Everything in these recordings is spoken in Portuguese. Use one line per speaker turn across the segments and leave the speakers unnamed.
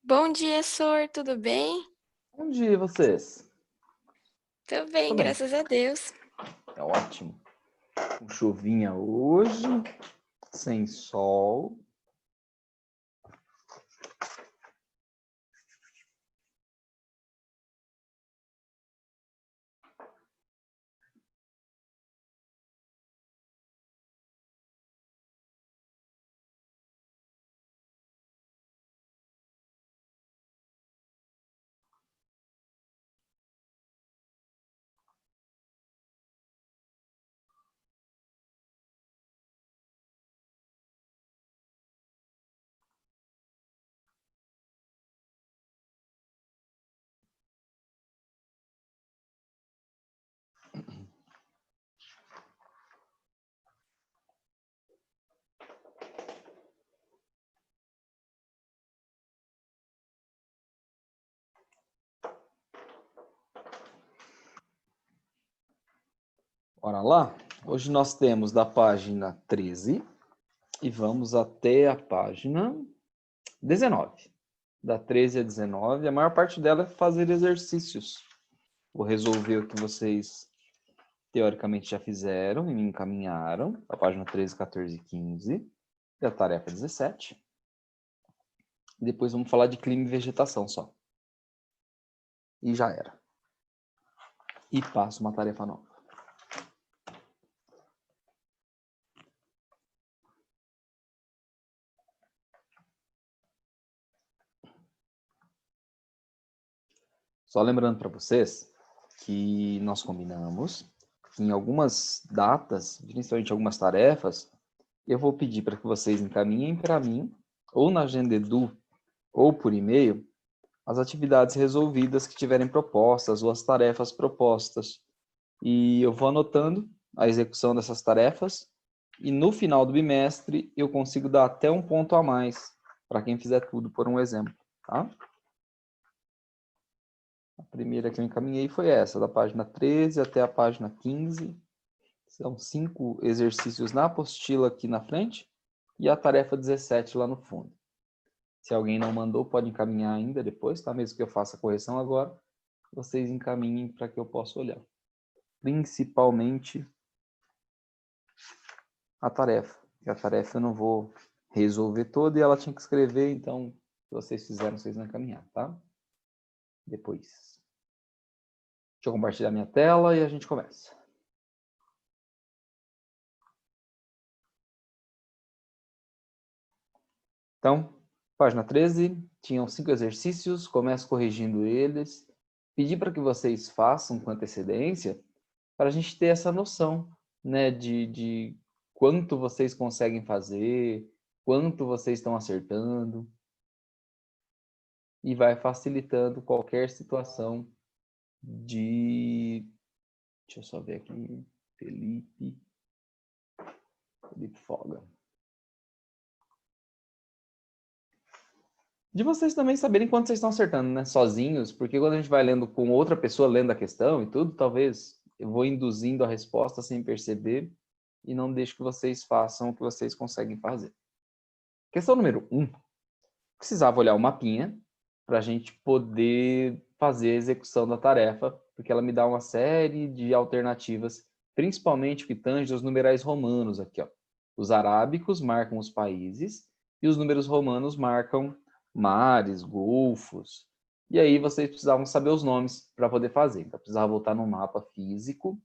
Bom dia, Sor, tudo bem?
Bom dia, vocês.
Tô
Tô
bem,
bem,
graças a Deus.
é ótimo. Com chuvinha hoje, sem sol. Bora lá? Hoje nós temos da página 13 e vamos até a página 19. Da 13 a 19, a maior parte dela é fazer exercícios. Vou resolver o que vocês teoricamente já fizeram e me encaminharam. A página 13, 14 e 15. E a tarefa 17. E depois vamos falar de clima e vegetação só. E já era. E passo uma tarefa nova. Só lembrando para vocês que nós combinamos que em algumas datas, principalmente algumas tarefas, eu vou pedir para que vocês encaminhem para mim, ou na Agenda Edu, ou por e-mail, as atividades resolvidas que tiverem propostas, ou as tarefas propostas. E eu vou anotando a execução dessas tarefas, e no final do bimestre eu consigo dar até um ponto a mais para quem fizer tudo, por um exemplo, tá? A primeira que eu encaminhei foi essa, da página 13 até a página 15. São 5 exercícios na apostila aqui na frente e a tarefa 17 lá no fundo. Se alguém não mandou, pode encaminhar ainda depois, tá? Mesmo que eu faça a correção agora, vocês encaminhem para que eu possa olhar. Principalmente a tarefa. E a tarefa eu não vou resolver toda e ela tinha que escrever, então, se vocês fizeram, vocês vão encaminhar, tá? Depois. Deixa eu compartilhar minha tela e a gente começa. Então, página 13, tinham 5 exercícios, começo corrigindo eles. Pedi para que vocês façam com antecedência, para a gente ter essa noção, né, de quanto vocês conseguem fazer, quanto vocês estão acertando, e vai facilitando qualquer situação de... Deixa eu só ver aqui, Felipe Foga. De vocês também saberem quanto vocês estão acertando, né? Sozinhos, porque quando a gente vai lendo com outra pessoa lendo a questão e tudo, talvez eu vou induzindo a resposta sem perceber e não deixo que vocês façam o que vocês conseguem fazer. Questão número 1. Precisava olhar o mapinha para a gente poder fazer a execução da tarefa, porque ela me dá uma série de alternativas, principalmente o que tange os numerais romanos aqui, ó. Os arábicos marcam os países e os números romanos marcam mares, golfos. E aí vocês precisavam saber os nomes para poder fazer. Então precisava voltar no mapa físico.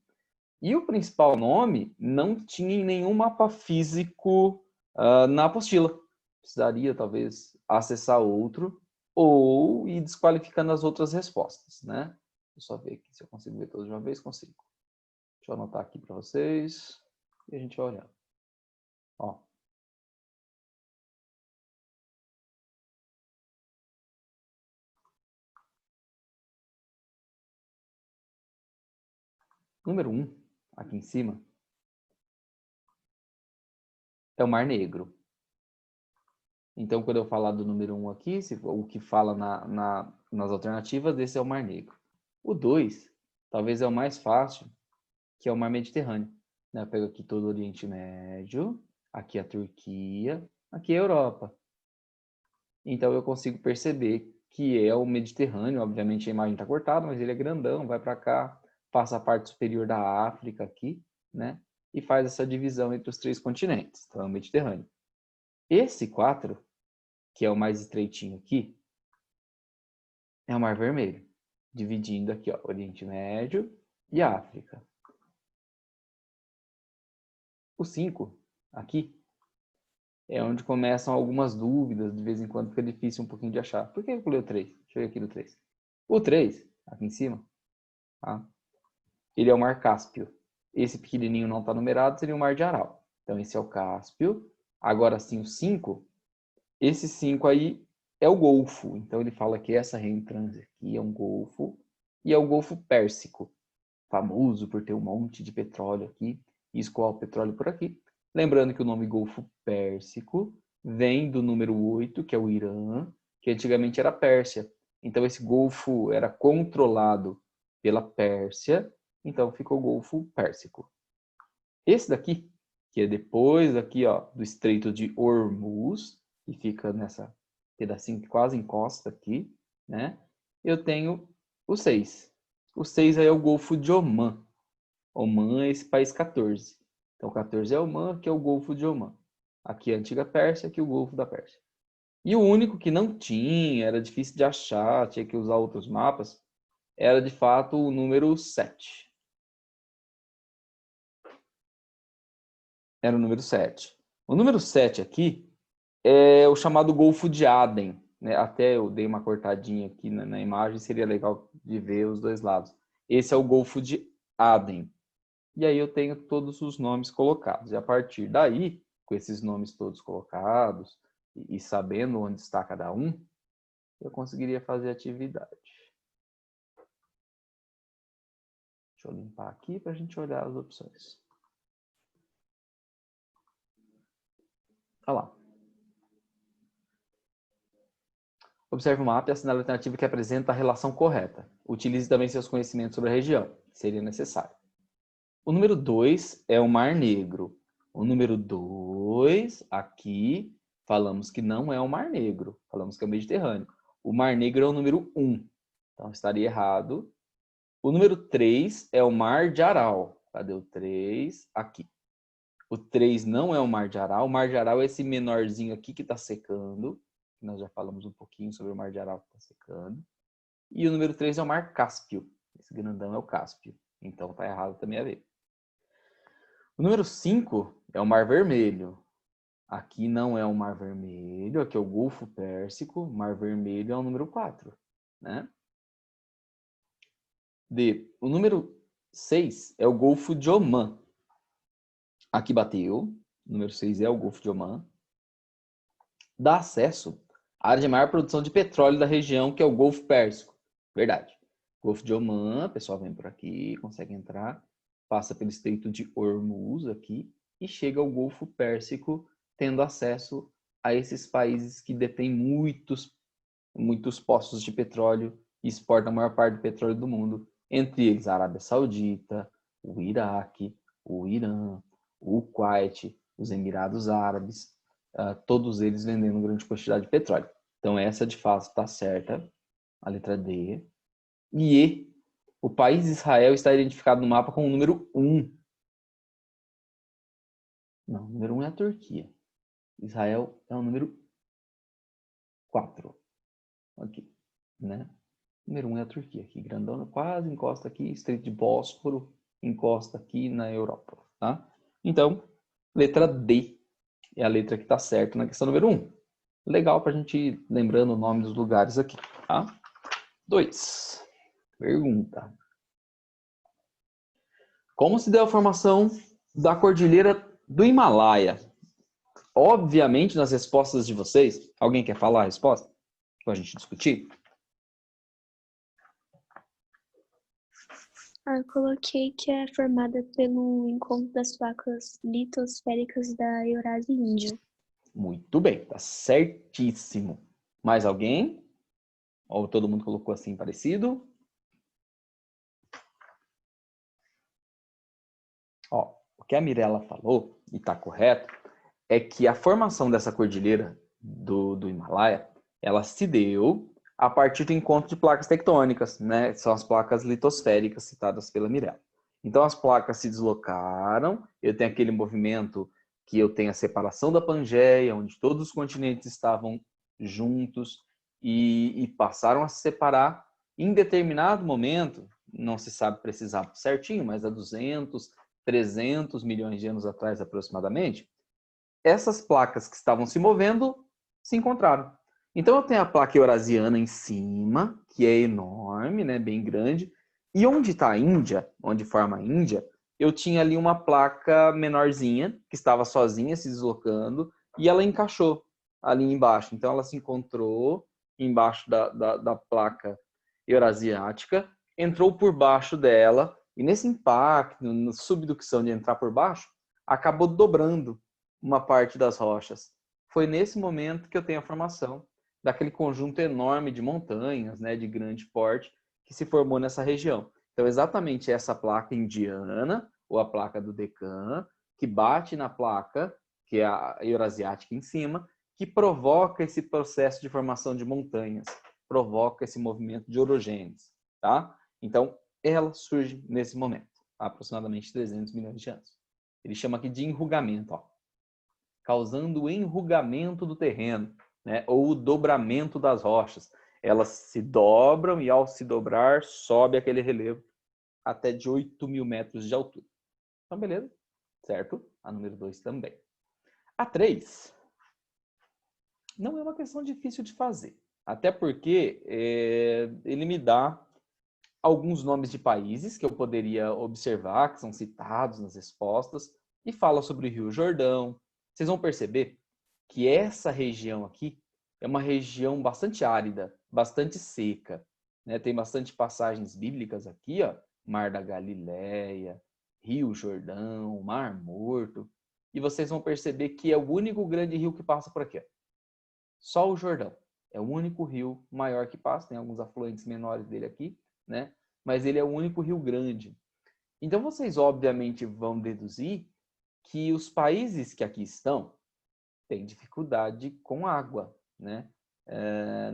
E o principal nome não tinha em nenhum mapa físico na apostila. Precisaria, talvez, acessar outro ou ir desqualificando as outras respostas, né? Deixa eu só ver aqui se eu consigo ver todas de uma vez. Consigo. Deixa eu anotar aqui para vocês e a gente vai olhar. Ó. Número 1, aqui em cima, é o Mar Negro. Então, quando eu falar do número 1 aqui, o que fala nas alternativas, esse é o Mar Negro. O 2, talvez é o mais fácil, que é o Mar Mediterrâneo. Eu pego aqui todo o Oriente Médio, aqui a Turquia, aqui a Europa. Então, eu consigo perceber que é o Mediterrâneo. Obviamente a imagem está cortada, mas ele é grandão, vai para cá, passa a parte superior da África aqui, né? E faz essa divisão entre os 3 continentes. Então é o Mediterrâneo. Esse 4, que é o mais estreitinho aqui, é o Mar Vermelho, dividindo aqui, ó, Oriente Médio e África. O 5, aqui, é onde começam algumas dúvidas, de vez em quando fica difícil um pouquinho de achar. Por que eu pulei o 3? Deixa eu ver aqui no 3. O 3, aqui em cima, tá? Ele é o Mar Cáspio. Esse pequenininho não está numerado, seria o Mar de Aral. Então esse é o Cáspio. Agora sim, o 5, esse 5 aí é o Golfo. Então ele fala que essa reentrância aqui é um Golfo, e é o Golfo Pérsico, famoso por ter um monte de petróleo aqui, e escoar o petróleo por aqui. Lembrando que o nome Golfo Pérsico vem do número 8, que é o Irã, que antigamente era Pérsia. Então esse Golfo era controlado pela Pérsia, então ficou Golfo Pérsico. Esse daqui, que é depois aqui, ó, do Estreito de Hormuz, que fica nessa pedacinho que quase encosta aqui, né? Eu tenho o 6. O 6 aí é o Golfo de Omã. Omã é esse país 14. Então, 14 é Omã, que é o Golfo de Omã. Aqui é a antiga Pérsia, aqui o Golfo da Pérsia. E o único que não tinha, era difícil de achar, tinha que usar outros mapas, era de fato o número 7. Era o número 7. O número 7 aqui é o chamado Golfo de Aden, né? Até eu dei uma cortadinha aqui na imagem, seria legal de ver os dois lados. Esse é o Golfo de Aden. E aí eu tenho todos os nomes colocados. E a partir daí, com esses nomes todos colocados e sabendo onde está cada um, eu conseguiria fazer a atividade. Deixa eu limpar aqui para a gente olhar as opções. Olha lá. Observe o mapa e assinale a alternativa que apresenta a relação correta. Utilize também seus conhecimentos sobre a região, que seria necessário. O número 2 é o Mar Negro. O número 2, aqui, falamos que não é o Mar Negro. Falamos que é o Mediterrâneo. O Mar Negro é o número 1. Então, estaria errado. O número 3 é o Mar de Aral. Cadê o 3? Aqui. O 3 não é o Mar de Aral. O Mar de Aral é esse menorzinho aqui que está secando. Nós já falamos um pouquinho sobre o Mar de Aral que está secando. E o número 3 é o Mar Cáspio. Esse grandão é o Cáspio. Então, está errado também a ver. O número 5 é o Mar Vermelho. Aqui não é o Mar Vermelho, aqui é o Golfo Pérsico. Mar Vermelho é o número 4. Né? D. O número 6 é o Golfo de Omã. Aqui bateu. O número 6 é o Golfo de Omã. Dá acesso à área de maior produção de petróleo da região, que é o Golfo Pérsico. Verdade. Golfo de Omã, o pessoal vem por aqui, consegue entrar, passa pelo Estreito de Hormuz aqui e chega ao Golfo Pérsico, tendo acesso a esses países que detêm muitos poços de petróleo e exportam a maior parte do petróleo do mundo, entre eles a Arábia Saudita, o Iraque, o Irã, o Kuwait, os Emirados Árabes, todos eles vendendo grande quantidade de petróleo. Então essa de fato está certa, a letra D. E o país Israel está identificado no mapa com o número 1. Não, o número 1 é a Turquia. Israel é o número 4. Aqui, né? O número 1 é a Turquia, aqui, grandona, quase encosta aqui, Estreito de Bósforo, encosta aqui na Europa, tá? Então, letra D é a letra que está certa na questão número 1. Legal para a gente ir lembrando o nome dos lugares aqui, tá? 2. Pergunta. Como se deu a formação da Cordilheira do Himalaia? Obviamente, nas respostas de vocês, alguém quer falar a resposta? Para a gente discutir?
Eu coloquei que é formada pelo encontro das placas litosféricas da Eurásia e Índia.
Muito bem, tá certíssimo. Mais alguém? Ou todo mundo colocou assim parecido? Ó, o que a Mirella falou, e está correto, é que a formação dessa cordilheira do Himalaia, ela se deu a partir do encontro de placas tectônicas, né? São as placas litosféricas citadas pela Mirella. Então as placas se deslocaram, eu tenho aquele movimento que eu tenho a separação da Pangeia, onde todos os continentes estavam juntos e passaram a se separar em determinado momento, não se sabe precisar certinho, mas há 200, 300 milhões de anos atrás aproximadamente, essas placas que estavam se movendo se encontraram. Então eu tenho a placa eurasiana em cima, que é enorme, né, bem grande, e onde está a Índia, onde forma a Índia, eu tinha ali uma placa menorzinha, que estava sozinha se deslocando, e ela encaixou ali embaixo. Então ela se encontrou embaixo da placa eurasiática, entrou por baixo dela, e nesse impacto, na subducção de entrar por baixo, acabou dobrando uma parte das rochas. Foi nesse momento que eu tenho a formação daquele conjunto enorme de montanhas, né, de grande porte, que se formou nessa região. Então, exatamente essa placa indiana, ou a placa do Deccan, que bate na placa, que é a eurasiática em cima, que provoca esse processo de formação de montanhas, provoca esse movimento de orogênese, tá? Então, ela surge nesse momento, há aproximadamente 300 milhões de anos. Ele chama aqui de enrugamento, ó, causando o enrugamento do terreno, né, ou o dobramento das rochas. Elas se dobram e, ao se dobrar, sobe aquele relevo até de 8.000 metros de altura. Então, beleza? Certo? A número 2 também. A 3 não é uma questão difícil de fazer, até porque ele me dá alguns nomes de países que eu poderia observar, que são citados nas respostas, e fala sobre o Rio Jordão. Vocês vão perceber que essa região aqui é uma região bastante árida, bastante seca, né? Tem bastante passagens bíblicas aqui, ó, Mar da Galileia, Rio Jordão, Mar Morto, e vocês vão perceber que é o único grande rio que passa por aqui, ó. Só o Jordão é o único rio maior que passa, tem alguns afluentes menores dele aqui, né? Mas ele é o único rio grande. Então vocês obviamente vão deduzir que os países que aqui estão têm dificuldade com água, né?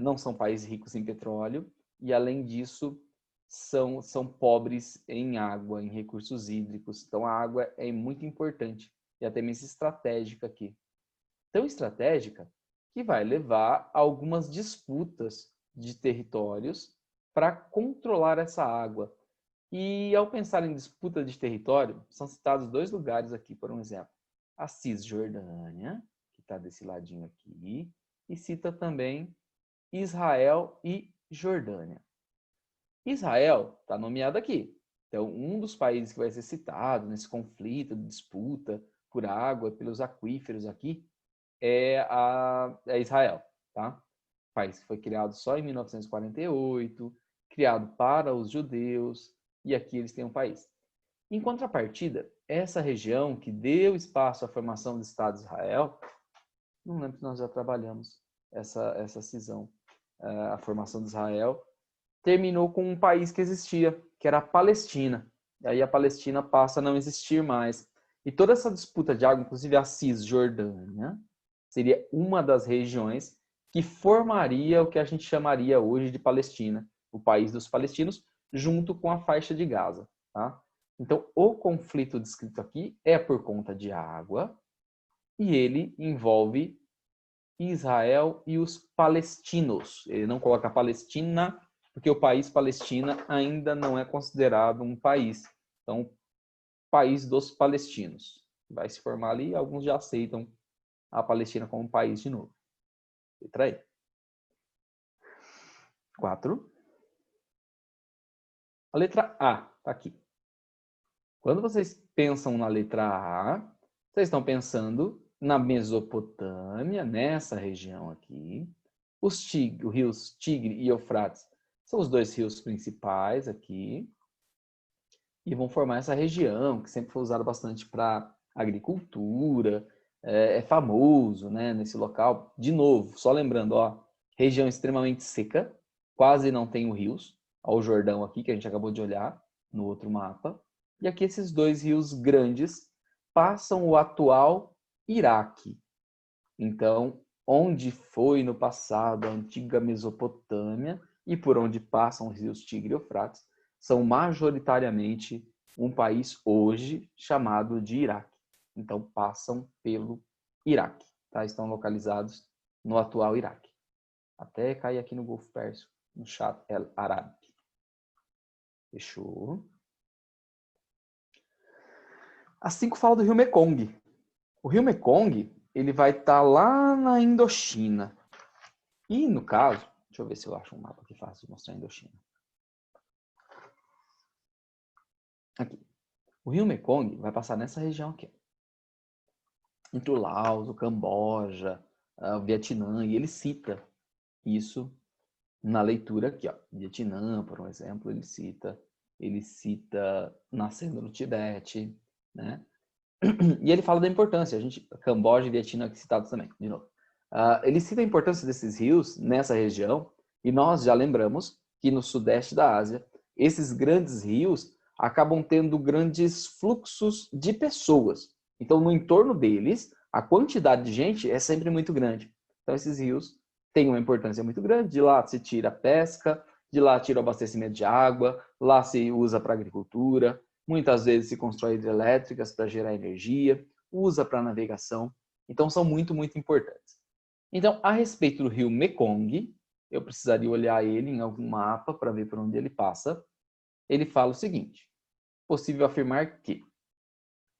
Não são países ricos em petróleo e, além disso, são pobres em água, em recursos hídricos. Então a água é muito importante e até mesmo estratégica aqui. Tão estratégica que vai levar a algumas disputas de territórios para controlar essa água. E ao pensar em disputa de território, são citados 2 lugares aqui, por um exemplo. A Cisjordânia, que está desse ladinho aqui, e cita também Israel e Jordânia. Israel está nomeado aqui. Então, um dos países que vai ser citado nesse conflito, de disputa por água, pelos aquíferos aqui, é Israel, tá? O país que foi criado só em 1948, criado para os judeus, e aqui eles têm um país. Em contrapartida, essa região que deu espaço à formação do Estado de Israel, não lembro se nós já trabalhamos essa cisão, a formação de Israel, terminou com um país que existia, que era a Palestina. E aí a Palestina passa a não existir mais. E toda essa disputa de água, inclusive a Cisjordânia, seria uma das regiões que formaria o que a gente chamaria hoje de Palestina, o país dos palestinos, junto com a faixa de Gaza, tá? Então, o conflito descrito aqui é por conta de água e ele envolve Israel e os palestinos. Ele não coloca Palestina porque o país Palestina ainda não é considerado um país. Então, país dos palestinos. Vai se formar ali, alguns já aceitam a Palestina como país de novo. Letra aí. 4. A letra A está aqui. Quando vocês pensam na letra A, vocês estão pensando na Mesopotâmia, nessa região aqui. Os rios Tigre e Eufrates são os 2 rios principais aqui. E vão formar essa região, que sempre foi usada bastante para agricultura, é famoso, né, nesse local. De novo, só lembrando, ó, região extremamente seca, quase não tem rios, ó, o Jordão aqui, que a gente acabou de olhar no outro mapa. E aqui esses 2 rios grandes passam o atual Iraque. Então, onde foi no passado a antiga Mesopotâmia e por onde passam os rios Tigre e Eufrates, são majoritariamente um país hoje chamado de Iraque. Então, passam pelo Iraque, tá? Estão localizados no atual Iraque. Até cair aqui no Golfo Pérsico, no Chat El Arab. Fechou? As 5 falam do rio Mekong. O rio Mekong, ele vai estar lá na Indochina. E, no caso, deixa eu ver se eu acho um mapa que fácil de mostrar a Indochina. Aqui. O rio Mekong vai passar nessa região aqui. Entre o Laos, o Camboja, o Vietnã, e ele cita isso na leitura aqui, ó. Vietnã, por um exemplo, ele cita nascendo no Tibete, né? E ele fala da importância, Camboja e Vietnã aqui citados também, de novo. Ele cita a importância desses rios nessa região, e nós já lembramos que no sudeste da Ásia, esses grandes rios acabam tendo grandes fluxos de pessoas. Então, no entorno deles, a quantidade de gente é sempre muito grande. Então, esses rios têm uma importância muito grande. De lá se tira a pesca, de lá tira o abastecimento de água, lá se usa para agricultura, muitas vezes se constrói hidrelétricas para gerar energia, usa para navegação. Então, são muito, muito importantes. Então, a respeito do rio Mekong, eu precisaria olhar ele em algum mapa para ver por onde ele passa. Ele fala o seguinte: possível afirmar que.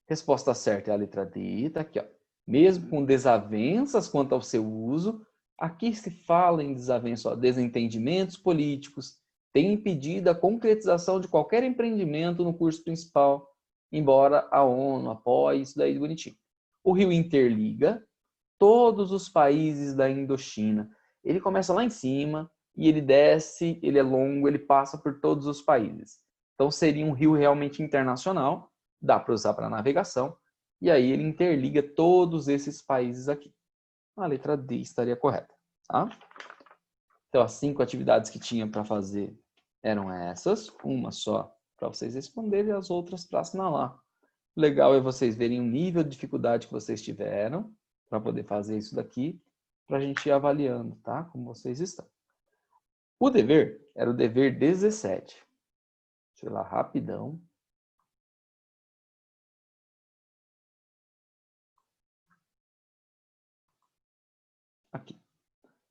Resposta certa é a letra D, está aqui, ó. Mesmo com desavenças quanto ao seu uso, aqui se fala em desavença, ó, desentendimentos políticos, tem impedido a concretização de qualquer empreendimento no curso principal, embora a ONU apoie isso daí bonitinho. O rio interliga todos os países da Indochina. Ele começa lá em cima e ele desce, ele é longo, ele passa por todos os países. Então seria um rio realmente internacional, dá para usar para navegação, e aí ele interliga todos esses países aqui. A letra D estaria correta, tá? Então as 5 atividades que tinha para fazer eram essas, uma só para vocês responderem e as outras para assinalar. O legal é vocês verem o nível de dificuldade que vocês tiveram para poder fazer isso daqui, para a gente ir avaliando, tá? Como vocês estão. O dever era o dever 17. Deixa eu ir lá rapidão. Aqui.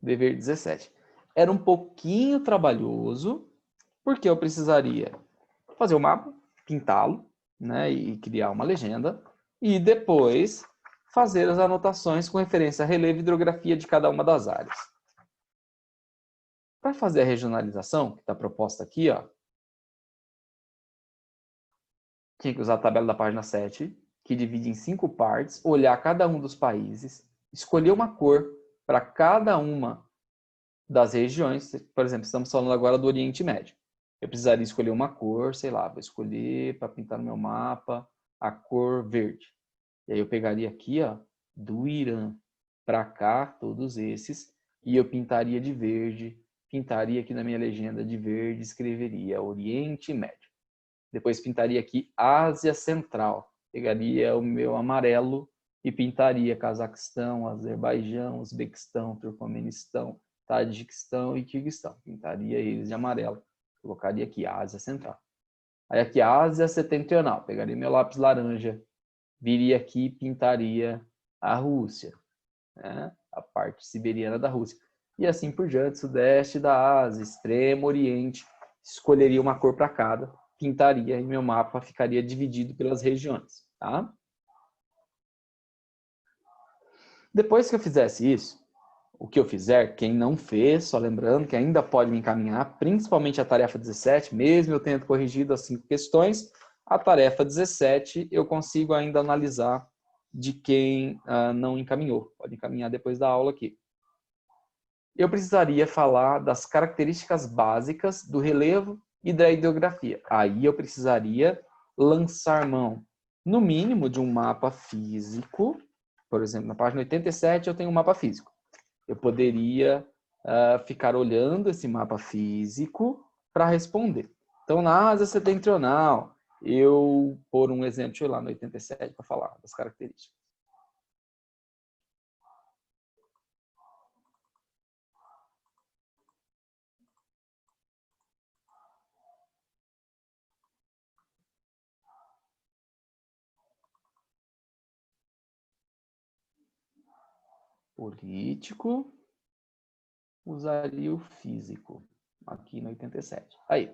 Dever 17. Era um pouquinho trabalhoso, porque eu precisaria fazer o mapa, pintá-lo, né, e criar uma legenda, e depois fazer as anotações com referência à relevo e hidrografia de cada uma das áreas. Para fazer a regionalização, que está proposta aqui, ó, tinha que usar a tabela da página 7, que divide em 5 partes, olhar cada um dos países, escolher uma cor para cada uma das regiões. Por exemplo, estamos falando agora do Oriente Médio. Eu precisaria escolher uma cor, sei lá, vou escolher para pintar no meu mapa a cor verde. E aí eu pegaria aqui, ó, do Irã para cá, todos esses, e eu pintaria de verde, pintaria aqui na minha legenda de verde, escreveria Oriente Médio. Depois pintaria aqui Ásia Central, pegaria o meu amarelo e pintaria Cazaquistão, Azerbaijão, Uzbequistão, Turcomenistão, Tajiquistão e Quirguistão. Pintaria eles de amarelo. Colocaria aqui Ásia Central. Aí aqui Ásia Setentrional. Pegaria meu lápis laranja, viria aqui e pintaria a Rússia, né? A parte siberiana da Rússia. E assim por diante, sudeste da Ásia, extremo oriente. Escolheria uma cor para cada, pintaria e meu mapa ficaria dividido pelas regiões, tá? Depois que eu fizesse isso, o que eu fizer, quem não fez, só lembrando que ainda pode me encaminhar, principalmente a tarefa 17, mesmo eu tendo corrigido as 5 questões, a tarefa 17 eu consigo ainda analisar de quem não encaminhou. Pode encaminhar depois da aula aqui. Eu precisaria falar das características básicas do relevo e da hidrografia. Aí eu precisaria lançar mão, no mínimo, de um mapa físico. Por exemplo, na página 87 eu tenho um mapa físico. Eu poderia ficar olhando esse mapa físico para responder. Então, na Ásia Setentrional, eu, por um exemplo, deixa eu ir lá no 87 para falar das características. político, usaria o físico, aqui no 87. Aí,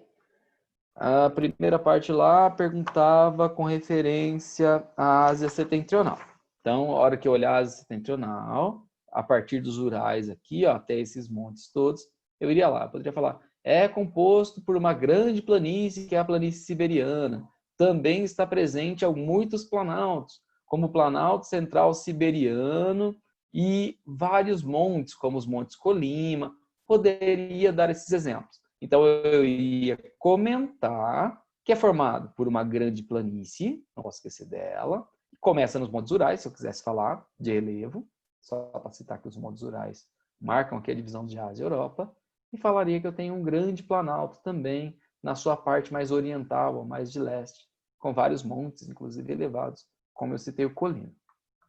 a primeira parte lá perguntava com referência à Ásia Setentrional. Então, a hora que eu olhar a Ásia Setentrional, a partir dos Urais aqui, ó, até esses montes todos, eu iria lá, eu poderia falar, é composto por uma grande planície, que é a planície siberiana. Também está presente muitos planaltos, como o Planalto Central Siberiano e vários montes, como os Montes Colima. Poderia dar esses exemplos. Então, eu iria comentar que é formado por uma grande planície, não posso esquecer dela, começa nos Montes Urais, se eu quisesse falar de relevo, só para citar que os Montes Urais marcam aqui a divisão de Ásia e Europa, e falaria que eu tenho um grande planalto também, na sua parte mais oriental, ou mais de leste, com vários montes, inclusive elevados, como eu citei o Colina.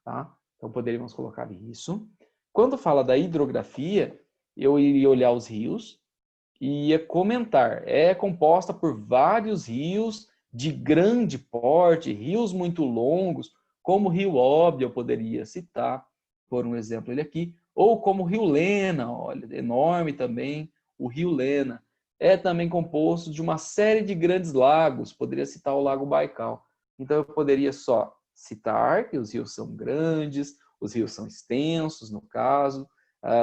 Tá? Então, poderíamos colocar isso. Quando fala da hidrografia, eu iria olhar os rios, e ia comentar. É composta por vários rios de grande porte, rios muito longos, como o Rio Óbvio, eu poderia citar, por um exemplo ele aqui, ou como o Rio Lena, olha, enorme também, o Rio Lena. É também composto de uma série de grandes lagos, poderia citar o Lago Baikal. Então eu poderia só citar que os rios são grandes, os rios são extensos, no caso,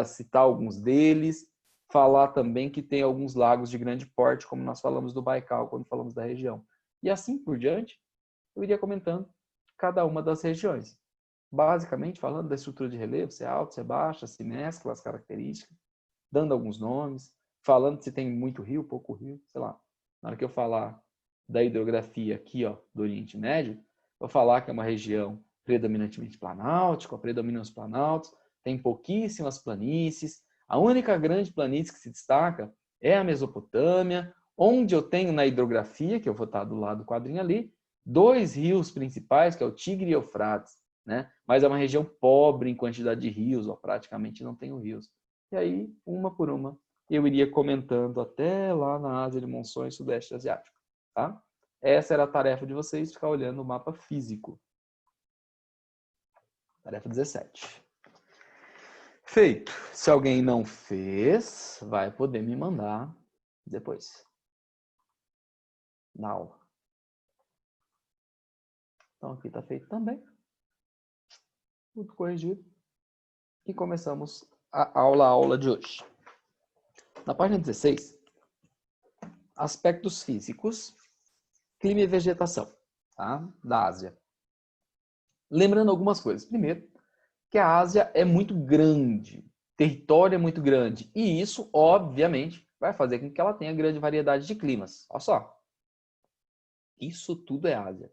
citar alguns deles, falar também que tem alguns lagos de grande porte, como nós falamos do Baikal, quando falamos da região. E assim por diante, eu iria comentando cada uma das regiões. Basicamente, falando da estrutura de relevo, se é alto, se é baixo, se mescla as características, dando alguns nomes, falando se tem muito rio, pouco rio, sei lá. Na hora que eu falar da hidrografia aqui, ó, do Oriente Médio, vou falar que é uma região predominantemente planáltica, predominam os planaltos, tem pouquíssimas planícies. A única grande planície que se destaca é a Mesopotâmia, onde eu tenho na hidrografia, que eu vou estar do lado do quadrinho ali, dois rios principais, que é o Tigre e o Eufrates, né? Mas é uma região pobre em quantidade de rios, ó, praticamente não tem rios. E aí, uma por uma, eu iria comentando até lá na Ásia de Monções, Sudeste Asiático. Tá? Essa era a tarefa de vocês, ficar olhando o mapa físico. Tarefa 17. Feito. Se alguém não fez, vai poder me mandar depois. Na aula. Então aqui está feito também. Tudo corrigido. E começamos a aula de hoje. Na página 16, aspectos físicos, clima e vegetação, tá? Da Ásia. Lembrando algumas coisas. Primeiro, que a Ásia é muito grande, o território é muito grande, e isso, obviamente, vai fazer com que ela tenha grande variedade de climas. Olha só. Isso tudo é Ásia.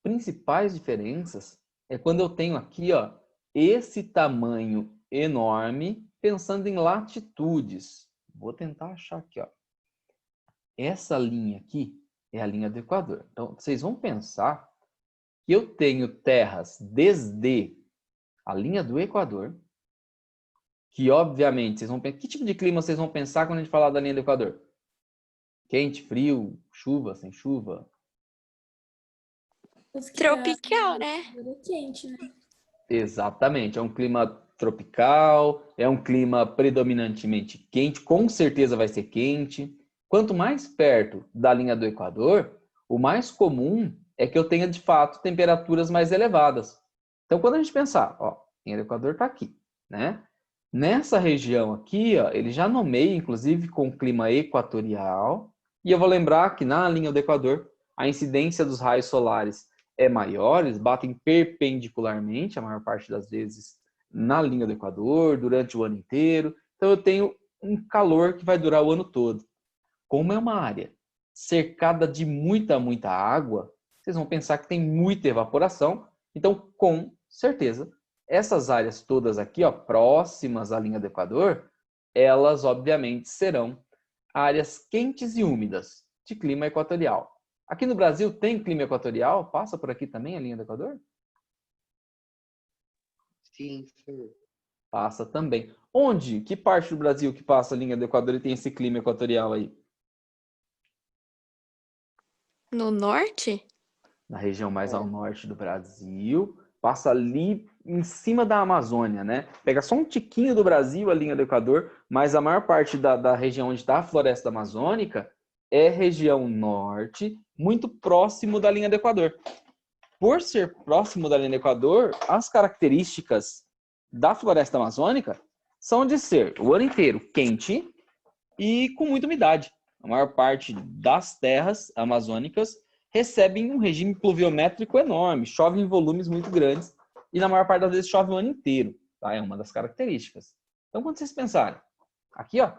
Principais diferenças é quando eu tenho aqui, ó, esse tamanho enorme, pensando em latitudes. Vou tentar achar aqui, ó. Essa linha aqui é a linha do Equador. Então, vocês vão pensar que eu tenho terras desde a linha do Equador, que obviamente vocês vão pensar, que tipo de clima vocês vão pensar quando a gente falar da linha do Equador? Quente, frio, chuva, sem chuva?
Tropical, né?
É quente, né?
Exatamente, é um clima tropical, é um clima predominantemente quente, com certeza vai ser quente. Quanto mais perto da linha do Equador, o mais comum é que eu tenha de fato temperaturas mais elevadas. Então, quando a gente pensar, ó, a linha do Equador está aqui, né? Nessa região aqui, ó, ele já nomeia, inclusive, com clima equatorial. E eu vou lembrar que na linha do Equador, a incidência dos raios solares é maior, eles batem perpendicularmente, a maior parte das vezes, na linha do Equador, durante o ano inteiro. Então, eu tenho um calor que vai durar o ano todo. Como é uma área cercada de muita água, vocês vão pensar que tem muita evaporação. Então, com certeza, essas áreas todas aqui, ó, próximas à linha do Equador, elas, obviamente, serão áreas quentes e úmidas, de clima equatorial. Aqui no Brasil tem clima equatorial? Passa por aqui também a linha do Equador?
Sim, senhor.
Passa também. Onde? Que parte do Brasil que passa a linha do Equador e tem esse clima equatorial aí?
No norte?
Na região mais ao norte do Brasil, passa ali em cima da Amazônia, né? Pega só um tiquinho do Brasil, a linha do Equador, mas a maior parte da região onde está a floresta amazônica é região norte, muito próximo da linha do Equador. Por ser próximo da linha do Equador, as características da floresta amazônica são de ser o ano inteiro quente e com muita umidade. A maior parte das terras amazônicas recebem um regime pluviométrico enorme, chove em volumes muito grandes e na maior parte das vezes chove o ano inteiro. Tá? É uma das características. Então, quando vocês pensarem aqui, ó,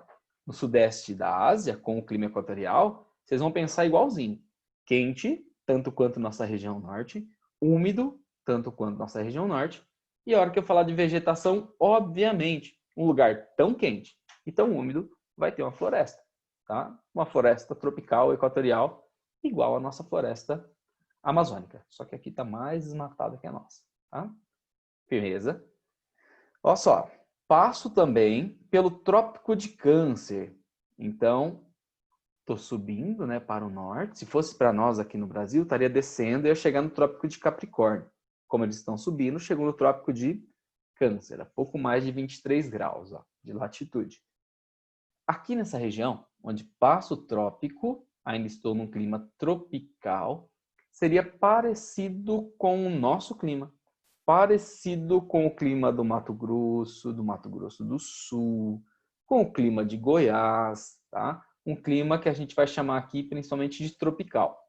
no sudeste da Ásia, com o clima equatorial, vocês vão pensar igualzinho. Quente, tanto quanto nossa região norte, úmido, tanto quanto nossa região norte, e a hora que eu falar de vegetação, obviamente, um lugar tão quente e tão úmido vai ter uma floresta, tá? Uma floresta tropical equatorial igual à nossa floresta amazônica, só que aqui está mais desmatada que a nossa, tá? Firmeza. Olha só, passo também pelo Trópico de Câncer. Então, estou subindo, né, para o norte. Se fosse para nós aqui no Brasil, estaria descendo e ia chegar no Trópico de Capricórnio. Como eles estão subindo, chegou no Trópico de Câncer, a pouco mais de 23 graus ó, de latitude. Aqui nessa região, onde passa o trópico, ainda estou num clima tropical, seria parecido com o nosso clima, parecido com o clima do Mato Grosso do Sul, com o clima de Goiás, tá? Um clima que a gente vai chamar aqui principalmente de tropical.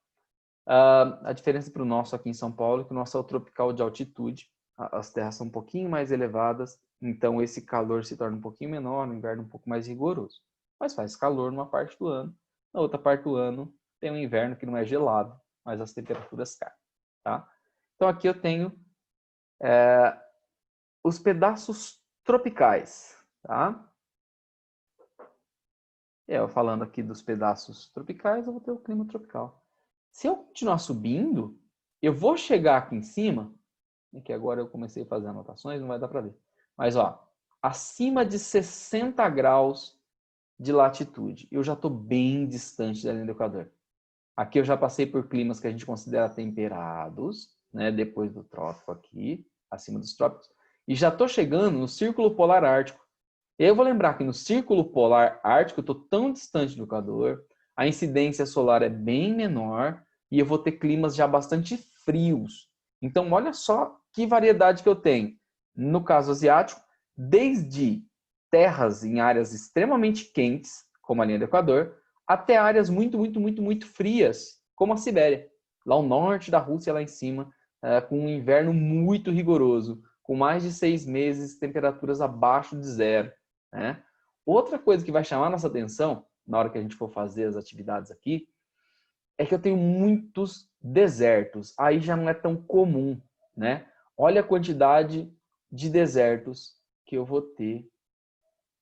A diferença para o nosso aqui em São Paulo é que o nosso é o tropical de altitude, as terras são um pouquinho mais elevadas, então esse calor se torna um pouquinho menor, no inverno um pouco mais rigoroso. Mas faz calor numa parte do ano, na outra parte do ano tem um inverno que não é gelado, mas as temperaturas caem. Tá? Então aqui eu tenho os pedaços tropicais. Tá? Eu falando aqui dos pedaços tropicais, eu vou ter o clima tropical. Se eu continuar subindo, eu vou chegar aqui em cima, que agora eu comecei a fazer anotações, não vai dar para ver. Mas, ó, acima de 60 graus de latitude. Eu já estou bem distante da linha do Equador. Aqui eu já passei por climas que a gente considera temperados, né, depois do trópico aqui, acima dos trópicos, e já estou chegando no Círculo Polar Ártico. E aí eu vou lembrar que no Círculo Polar Ártico eu estou tão distante do Equador, a incidência solar é bem menor e eu vou ter climas já bastante frios. Então, olha só que variedade que eu tenho. No caso asiático, desde terras em áreas extremamente quentes, como a linha do Equador, até áreas muito frias, como a Sibéria. Lá ao norte da Rússia, lá em cima, com um inverno muito rigoroso, com mais de 6 meses, temperaturas abaixo de zero. Né? Outra coisa que vai chamar nossa atenção, na hora que a gente for fazer as atividades aqui, é que eu tenho muitos desertos. Aí já não é tão comum, né? Olha a quantidade de desertos que eu vou ter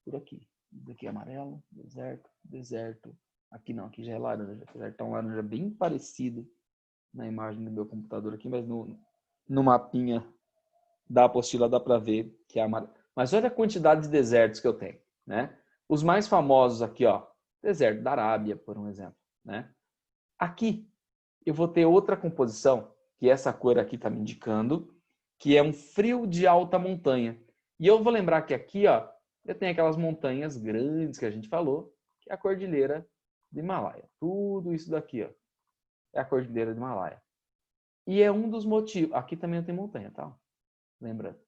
por aqui. Daqui é amarelo, deserto, deserto. Aqui não, aqui já é laranja. Apesar de estar um laranja bem parecido na imagem do meu computador aqui, mas no mapinha da apostila dá para ver que é amarelo. Mas olha a quantidade de desertos que eu tenho, né? Os mais famosos aqui, ó, deserto da Arábia, por um exemplo, né? Aqui eu vou ter outra composição, que essa cor aqui está me indicando, que é um frio de alta montanha. E eu vou lembrar que aqui, ó, eu tenho aquelas montanhas grandes que a gente falou, que é a Cordilheira do Himalaia. Tudo isso daqui, ó, é a Cordilheira do Himalaia. E é um dos motivos... Aqui também tem montanha, tá? Lembrando.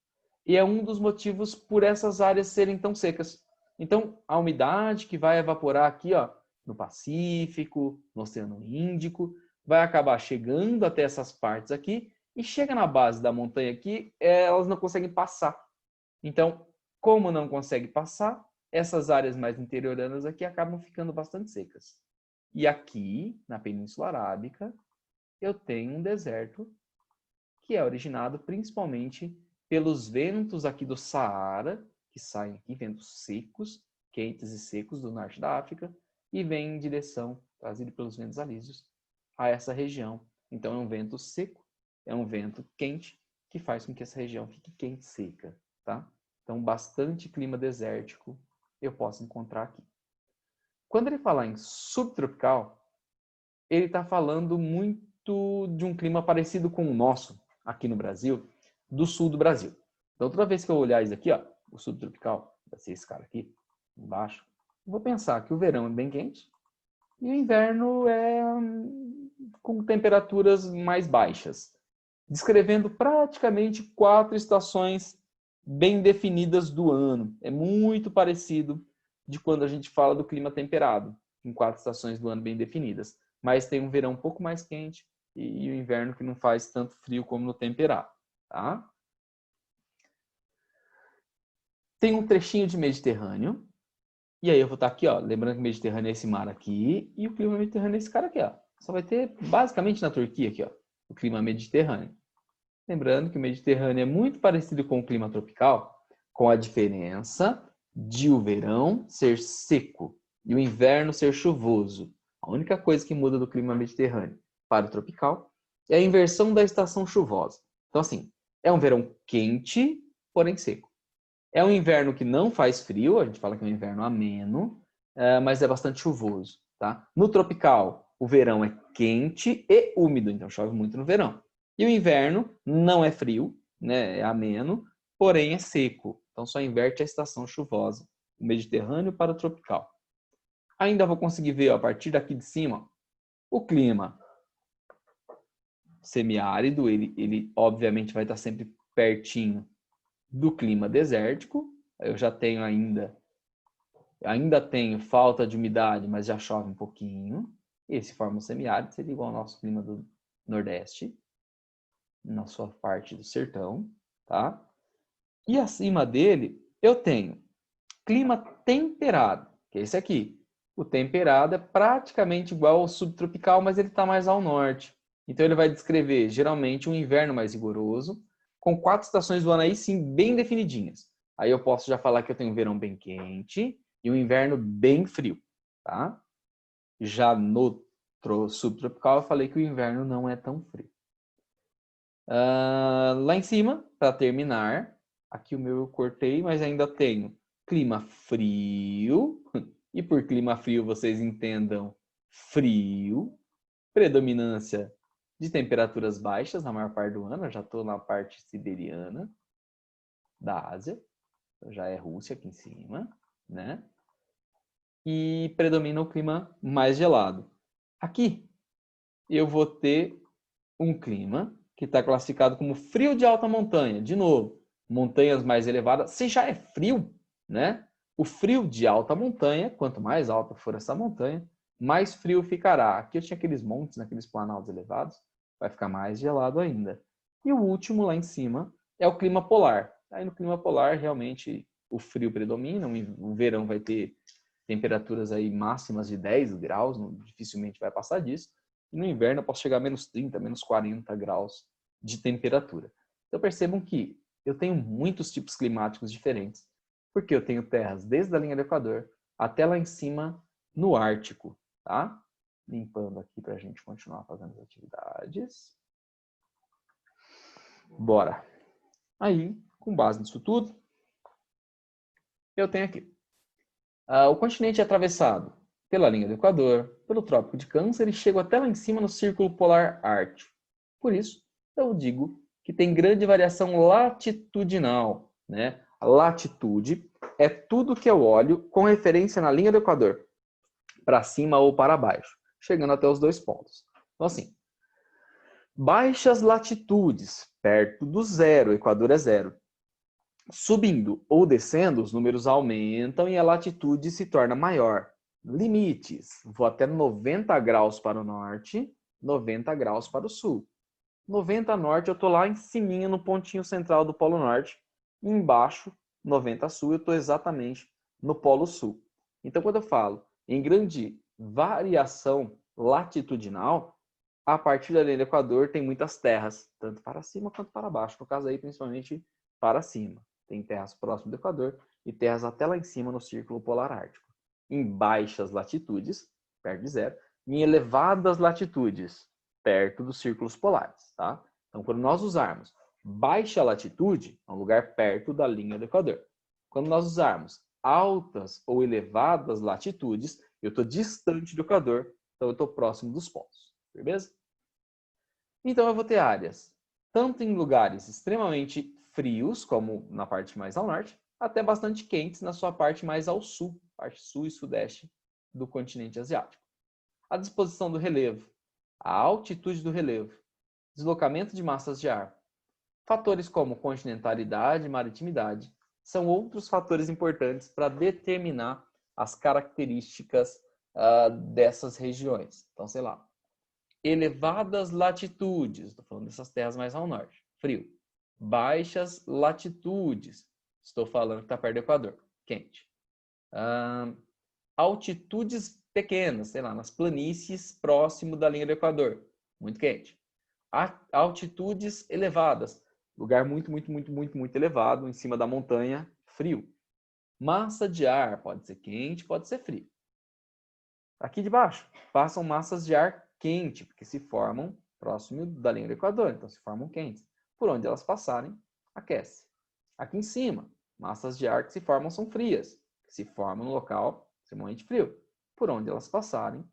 E é um dos motivos por essas áreas serem tão secas. Então, a umidade que vai evaporar aqui, ó, no Pacífico, no Oceano Índico, vai acabar chegando até essas partes aqui e chega na base da montanha aqui, elas não conseguem passar. Então, como não consegue passar, essas áreas mais interioranas aqui acabam ficando bastante secas. E aqui, na Península Arábica, eu tenho um deserto que é originado principalmente pelos ventos aqui do Saara, que saem aqui, ventos secos, quentes e secos do norte da África, e vêm em direção, trazido pelos ventos alísios, a essa região. Então é um vento seco, é um vento quente, que faz com que essa região fique quente e seca. Tá? Então bastante clima desértico eu posso encontrar aqui. Quando ele falar em subtropical, ele está falando muito de um clima parecido com o nosso, aqui no Brasil, do sul do Brasil. Então, toda vez que eu olhar isso aqui, ó, o subtropical, vai ser esse cara aqui, embaixo, eu vou pensar que o verão é bem quente e o inverno é com temperaturas mais baixas, descrevendo praticamente 4 estações bem definidas do ano. É muito parecido de quando a gente fala do clima temperado, em 4 estações do ano bem definidas. Mas tem um verão um pouco mais quente e o inverno que não faz tanto frio como no temperado. Tá? Tem um trechinho de Mediterrâneo. E aí eu vou estar aqui, ó, lembrando que o Mediterrâneo é esse mar aqui e o clima mediterrâneo é esse cara aqui, ó. Só vai ter basicamente na Turquia aqui, ó, o clima mediterrâneo. Lembrando que o Mediterrâneo é muito parecido com o clima tropical, com a diferença de o verão ser seco e o inverno ser chuvoso. A única coisa que muda do clima mediterrâneo para o tropical é a inversão da estação chuvosa. Então, assim, é um verão quente, porém seco. É um inverno que não faz frio, a gente fala que é um inverno ameno, mas é bastante chuvoso. Tá? No tropical, o verão é quente e úmido, então chove muito no verão. E o inverno não é frio, né? É ameno, porém é seco. Então só inverte a estação chuvosa, o Mediterrâneo para o tropical. Ainda vou conseguir ver, ó, a partir daqui de cima, o clima semiárido, ele obviamente vai estar sempre pertinho do clima desértico. Eu já tenho ainda tenho falta de umidade, mas já chove um pouquinho. Esse forma semiárido, seria igual ao nosso clima do Nordeste, na sua parte do sertão, tá? E acima dele, eu tenho clima temperado, que é esse aqui. O temperado é praticamente igual ao subtropical, mas ele está mais ao norte. Então ele vai descrever, geralmente, um inverno mais rigoroso, com 4 estações do ano aí sim bem definidinhas. Aí eu posso já falar que eu tenho um verão bem quente e um inverno bem frio, tá? Já no subtropical eu falei que o inverno não é tão frio. Lá em cima, para terminar, aqui o meu eu cortei, mas ainda tenho clima frio, e por clima frio vocês entendam frio, predominância de temperaturas baixas na maior parte do ano, eu já estou na parte siberiana da Ásia, já é Rússia aqui em cima, né? E predomina o clima mais gelado. Aqui eu vou ter um clima que está classificado como frio de alta montanha. De novo, montanhas mais elevadas, se já é frio, né? O frio de alta montanha, quanto mais alta for essa montanha, mais frio ficará. Aqui eu tinha aqueles montes, aqueles planaltos elevados, vai ficar mais gelado ainda. E o último lá em cima é o clima polar. Aí no clima polar, realmente, o frio predomina, o verão vai ter temperaturas aí máximas de 10 graus, dificilmente vai passar disso. E no inverno eu posso chegar a menos 30, menos 40 graus de temperatura. Então percebam que eu tenho muitos tipos climáticos diferentes, porque eu tenho terras desde a linha do Equador até lá em cima no Ártico, tá? Limpando aqui para a gente continuar fazendo as atividades. Bora! Aí, com base nisso tudo, eu tenho aqui. O continente é atravessado pela linha do Equador, pelo Trópico de Câncer e chega até lá em cima no Círculo Polar Ártico. Por isso, eu digo que tem grande variação latitudinal, né? A latitude é tudo que eu olho com referência na linha do Equador, para cima ou para baixo, chegando até os 2 pontos. Então, assim, baixas latitudes, perto do zero, o Equador é zero. Subindo ou descendo, os números aumentam e a latitude se torna maior. Limites, vou até 90 graus para o norte, 90 graus para o sul. 90 norte, eu estou lá em cima, no pontinho central do Polo Norte. E embaixo, 90 sul, eu estou exatamente no Polo Sul. Então, quando eu falo em grande variação latitudinal, a partir da linha do Equador tem muitas terras, tanto para cima quanto para baixo. No caso aí, principalmente para cima. Tem terras próximas do Equador e terras até lá em cima no Círculo Polar Ártico. Em baixas latitudes, perto de zero, em elevadas latitudes, perto dos círculos polares, tá? Então, quando nós usarmos baixa latitude, é um lugar perto da linha do Equador. Quando nós usarmos altas ou elevadas latitudes, eu estou distante do Equador, então eu estou próximo dos polos, beleza? Então, eu vou ter áreas tanto em lugares extremamente frios, como na parte mais ao norte, até bastante quentes na sua parte mais ao sul, parte sul e sudeste do continente asiático. A disposição do relevo, a altitude do relevo, deslocamento de massas de ar, fatores como continentalidade e maritimidade são outros fatores importantes para determinar as características dessas regiões. Então, sei lá, elevadas latitudes, estou falando dessas terras mais ao norte, frio. Baixas latitudes, estou falando que está perto do Equador, quente. Altitudes pequenas, sei lá, nas planícies próximo da linha do Equador, muito quente. Altitudes elevadas, lugar muito elevado, em cima da montanha, frio. Massa de ar, pode ser quente, pode ser frio. Aqui de baixo, passam massas de ar quente, porque se formam próximo da linha do Equador, então se formam quentes. Por onde elas passarem, aquece. Aqui em cima, massas de ar que se formam são frias, que se formam no local extremamente frio. Por onde elas passarem,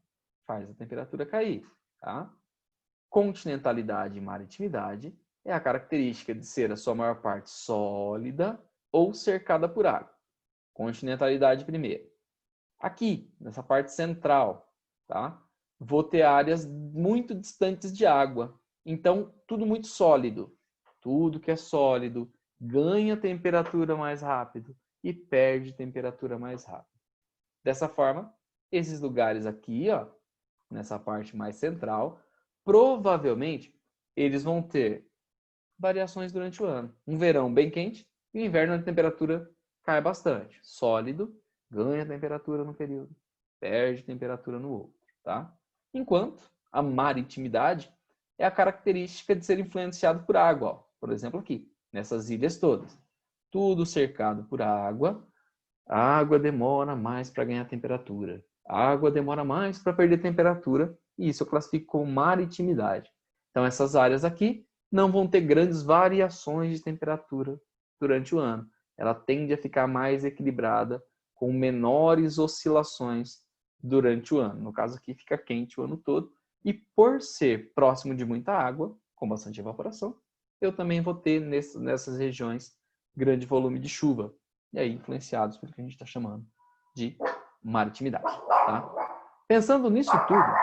faz a temperatura cair. Tá? Continentalidade e maritimidade é a característica de ser a sua maior parte sólida ou cercada por água. Continentalidade primeiro. Aqui, nessa parte central, tá? Vou ter áreas muito distantes de água. Então, tudo muito sólido. Tudo que é sólido ganha temperatura mais rápido e perde temperatura mais rápido. Dessa forma, esses lugares aqui, ó, nessa parte mais central, provavelmente eles vão ter variações durante o ano. Um verão bem quente e um inverno onde a temperatura cai bastante. Sólido, ganha temperatura no período, perde temperatura no outro, tá? Enquanto a maritimidade é a característica de ser influenciado por água, ó. Por exemplo aqui, nessas ilhas todas. Tudo cercado por água, a água demora mais para ganhar temperatura. A água demora mais para perder temperatura, e isso eu classifico como maritimidade. Então essas áreas aqui não vão ter grandes variações de temperatura durante o ano. Ela tende a ficar mais equilibrada, com menores oscilações durante o ano. No caso aqui, fica quente o ano todo. E por ser próximo de muita água, com bastante evaporação, eu também vou ter nessas regiões grande volume de chuva. E aí, influenciados pelo que a gente está chamando de maritimidade. Tá? Pensando nisso tudo,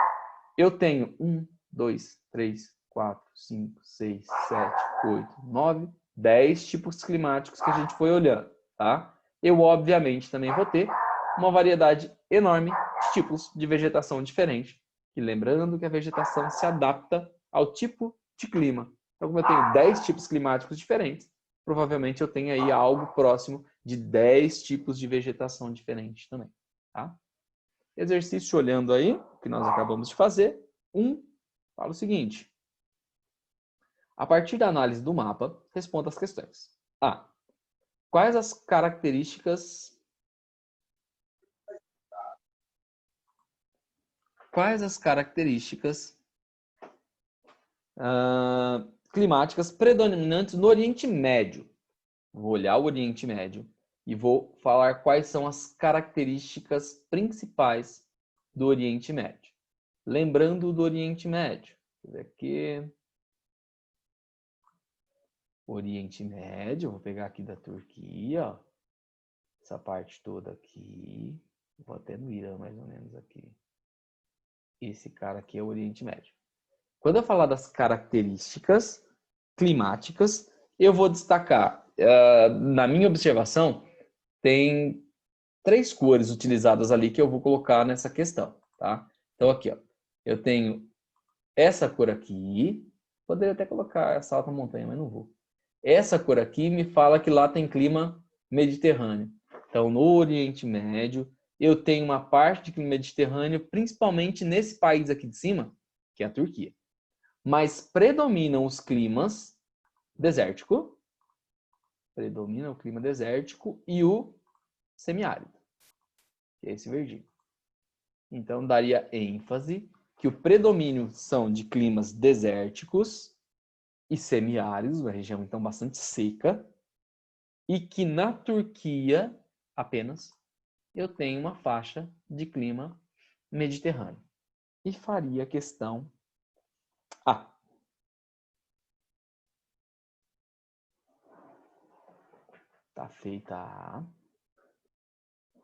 eu tenho 1, 2, 3, 4, 5, 6, 7, 8, 9, 10 tipos climáticos que a gente foi olhando, tá? Eu, obviamente, também vou ter uma variedade enorme de tipos de vegetação diferente. E lembrando que a vegetação se adapta ao tipo de clima. Então, como eu tenho 10 tipos climáticos diferentes, provavelmente eu tenho aí algo próximo de 10 tipos de vegetação diferente também, tá? Exercício olhando aí, que nós acabamos de fazer. Fala o seguinte. A partir da análise do mapa, responda as questões. A. Quais as características climáticas predominantes no Oriente Médio? Vou olhar o Oriente Médio e vou falar quais são as características principais do Oriente Médio. Lembrando do Oriente Médio. Aqui. Oriente Médio, vou pegar aqui da Turquia, ó. Essa parte toda aqui. Vou até no Irã, mais ou menos aqui. Esse cara aqui é o Oriente Médio. Quando eu falar das características climáticas, eu vou destacar, na minha observação, tem 3 cores utilizadas ali que eu vou colocar nessa questão, tá? Então aqui, ó, eu tenho essa cor aqui, poderia até colocar essa alta montanha, mas não vou. Essa cor aqui me fala que lá tem clima mediterrâneo. Então, no Oriente Médio, eu tenho uma parte de clima mediterrâneo, principalmente nesse país aqui de cima, que é a Turquia. Mas predominam os climas desértico, predomina o clima desértico e o semiárido, que é esse verdinho. Então, daria ênfase que o predomínio são de climas desérticos e semiáridos, uma região então bastante seca, e que na Turquia apenas eu tenho uma faixa de clima mediterrâneo. E faria a questão A. Tá feita a A.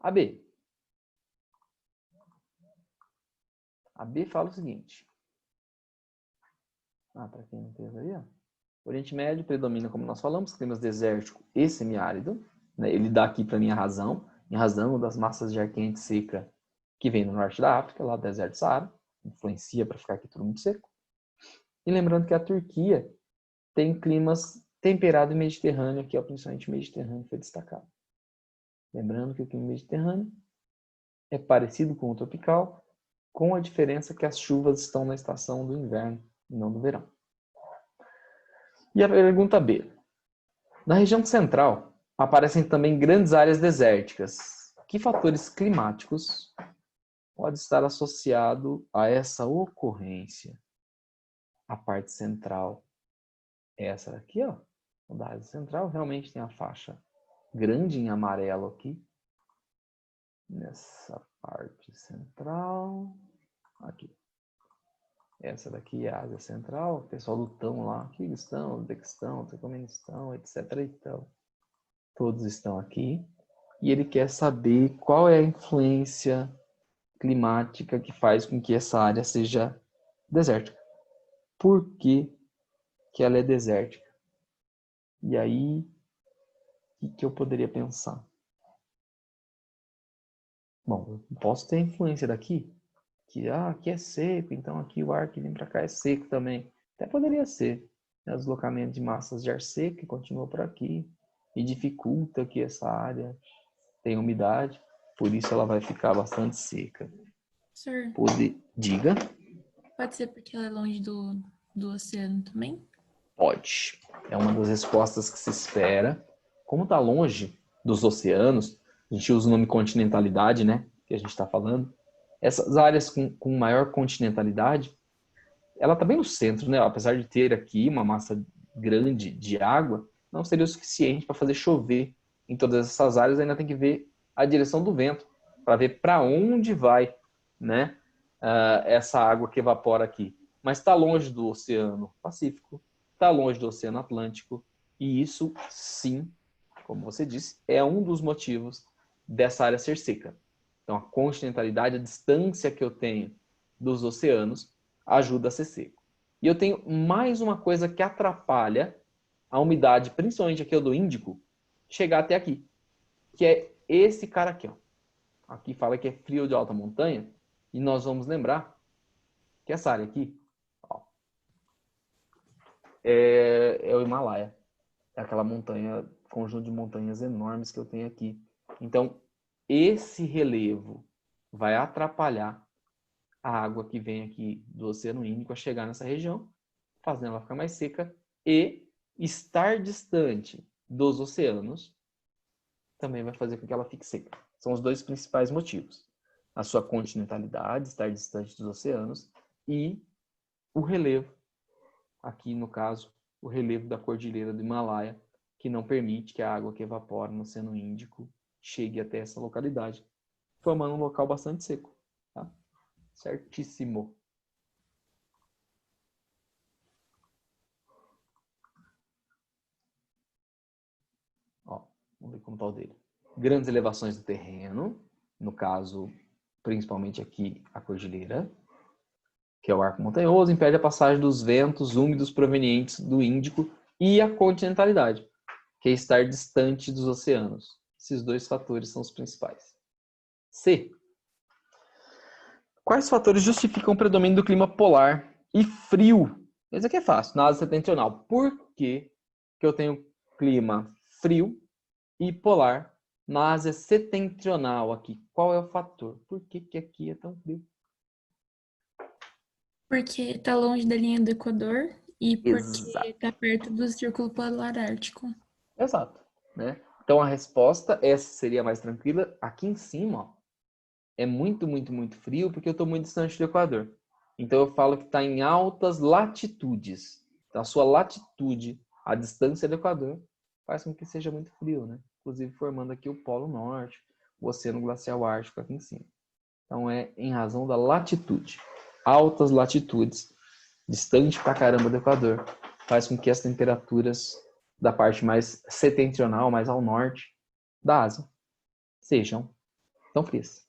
A B. A B fala o seguinte. Para quem não fez aí, ó. O Oriente Médio predomina, como nós falamos, climas desértico e semiárido. Né? Ele dá aqui para mim a razão, em razão das massas de ar quente seca que vem no norte da África, lá do deserto do Saara. Influencia para ficar aqui tudo muito seco. E lembrando que a Turquia tem climas temperado e mediterrâneo, aqui, ó, principalmente mediterrâneo, foi destacado. Lembrando que o clima mediterrâneo é parecido com o tropical, com a diferença que as chuvas estão na estação do inverno e não do verão. E a pergunta B. Na região central, aparecem também grandes áreas desérticas. Que fatores climáticos pode estar associado a essa ocorrência? A parte central é essa daqui, ó. Da área central realmente tem a faixa grande em amarelo aqui. Nessa parte central. Aqui. Essa daqui é a Ásia Central. O pessoal do Tão lá. Kirguistão, Uzbequistão, Turcomenistão, etc. Então, todos estão aqui. E ele quer saber qual é a influência climática que faz com que essa área seja desértica. Por que que ela é desértica? E aí, o que eu poderia pensar? Bom, eu posso ter a influência daqui, que aqui é seco, então aqui o ar que vem para cá é seco também. Até poderia ser, né? O deslocamento de massas de ar seco que continua por aqui e dificulta que essa área tenha umidade, por isso ela vai ficar bastante seca.
Sir,
Diga.
pode ser porque ela é longe do oceano também?
Pode. É uma das respostas que se espera. Como está longe dos oceanos, a gente usa o nome continentalidade, né? Que a gente está falando. Essas áreas com maior continentalidade, ela está bem no centro, né? Apesar de ter aqui uma massa grande de água, não seria o suficiente para fazer chover em todas essas áreas. Ainda tem que ver a direção do vento, para ver para onde vai, né? Essa água que evapora aqui. Mas está longe do Oceano Pacífico, está longe do Oceano Atlântico, e isso, sim, como você disse, é um dos motivos dessa área ser seca. Então, a continentalidade, a distância que eu tenho dos oceanos, ajuda a ser seco. E eu tenho mais uma coisa que atrapalha a umidade, principalmente aqui do Índico, chegar até aqui, que é esse cara aqui, ó. Aqui fala que é frio de alta montanha, e nós vamos lembrar que essa área aqui, ó, é o Himalaia. É aquela montanha, conjunto de montanhas enormes que eu tenho aqui. Então, esse relevo vai atrapalhar a água que vem aqui do Oceano Índico a chegar nessa região, fazendo ela ficar mais seca, e estar distante dos oceanos também vai fazer com que ela fique seca. São os dois principais motivos. A sua continentalidade, estar distante dos oceanos, e o relevo, aqui no caso, o relevo da cordilheira do Himalaia, que não permite que a água que evapora no Oceano Índico chegue até essa localidade, formando um local bastante seco. Tá? Certíssimo. Ó, vamos ver como está o dele. Grandes elevações do terreno, no caso, principalmente aqui a cordilheira, que é o arco montanhoso, impede a passagem dos ventos úmidos provenientes do Índico, e a continentalidade, que é estar distante dos oceanos. Esses dois fatores são os principais. C. Quais fatores justificam o predomínio do clima polar e frio? Esse aqui é fácil, na Ásia Setentrional. Por que eu tenho clima frio e polar na Ásia Setentrional aqui? Qual é o fator? Por que aqui é tão frio?
Porque tá longe da linha do Equador e porque
Exato.
tá perto do Círculo Polar Ártico.
Exato, né? Então a resposta, essa seria mais tranquila. Aqui em cima, ó, é muito, muito, muito frio porque eu estou muito distante do Equador. Então eu falo que está em altas latitudes. Então a sua latitude, a distância do Equador, faz com que seja muito frio, né? Inclusive formando aqui o Polo Norte, o Oceano Glacial Ártico aqui em cima. Então é em razão da latitude. Altas latitudes, distante pra caramba do Equador, faz com que as temperaturas da parte mais setentrional, mais ao norte da Ásia, sejam tão frias.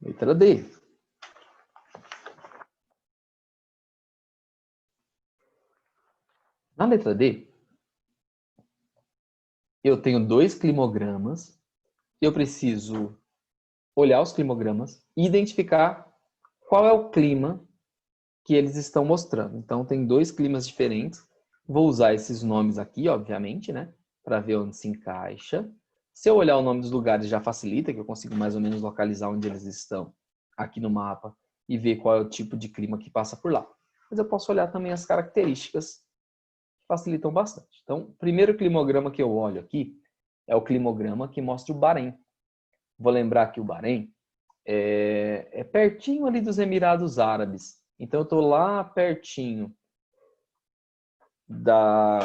Letra D. Na letra D, eu tenho 2 climogramas. Eu preciso olhar os climogramas e identificar qual é o clima que eles estão mostrando. Então, tem 2 climas diferentes. Vou usar esses nomes aqui, obviamente, né? Para ver onde se encaixa. Se eu olhar o nome dos lugares já facilita, que eu consigo mais ou menos localizar onde eles estão aqui no mapa e ver qual é o tipo de clima que passa por lá. Mas eu posso olhar também as características, que facilitam bastante. Então, o primeiro climograma que eu olho aqui é o climograma que mostra o Bahrein. Vou lembrar que o Bahrein é pertinho ali dos Emirados Árabes. Então, eu estou lá pertinho da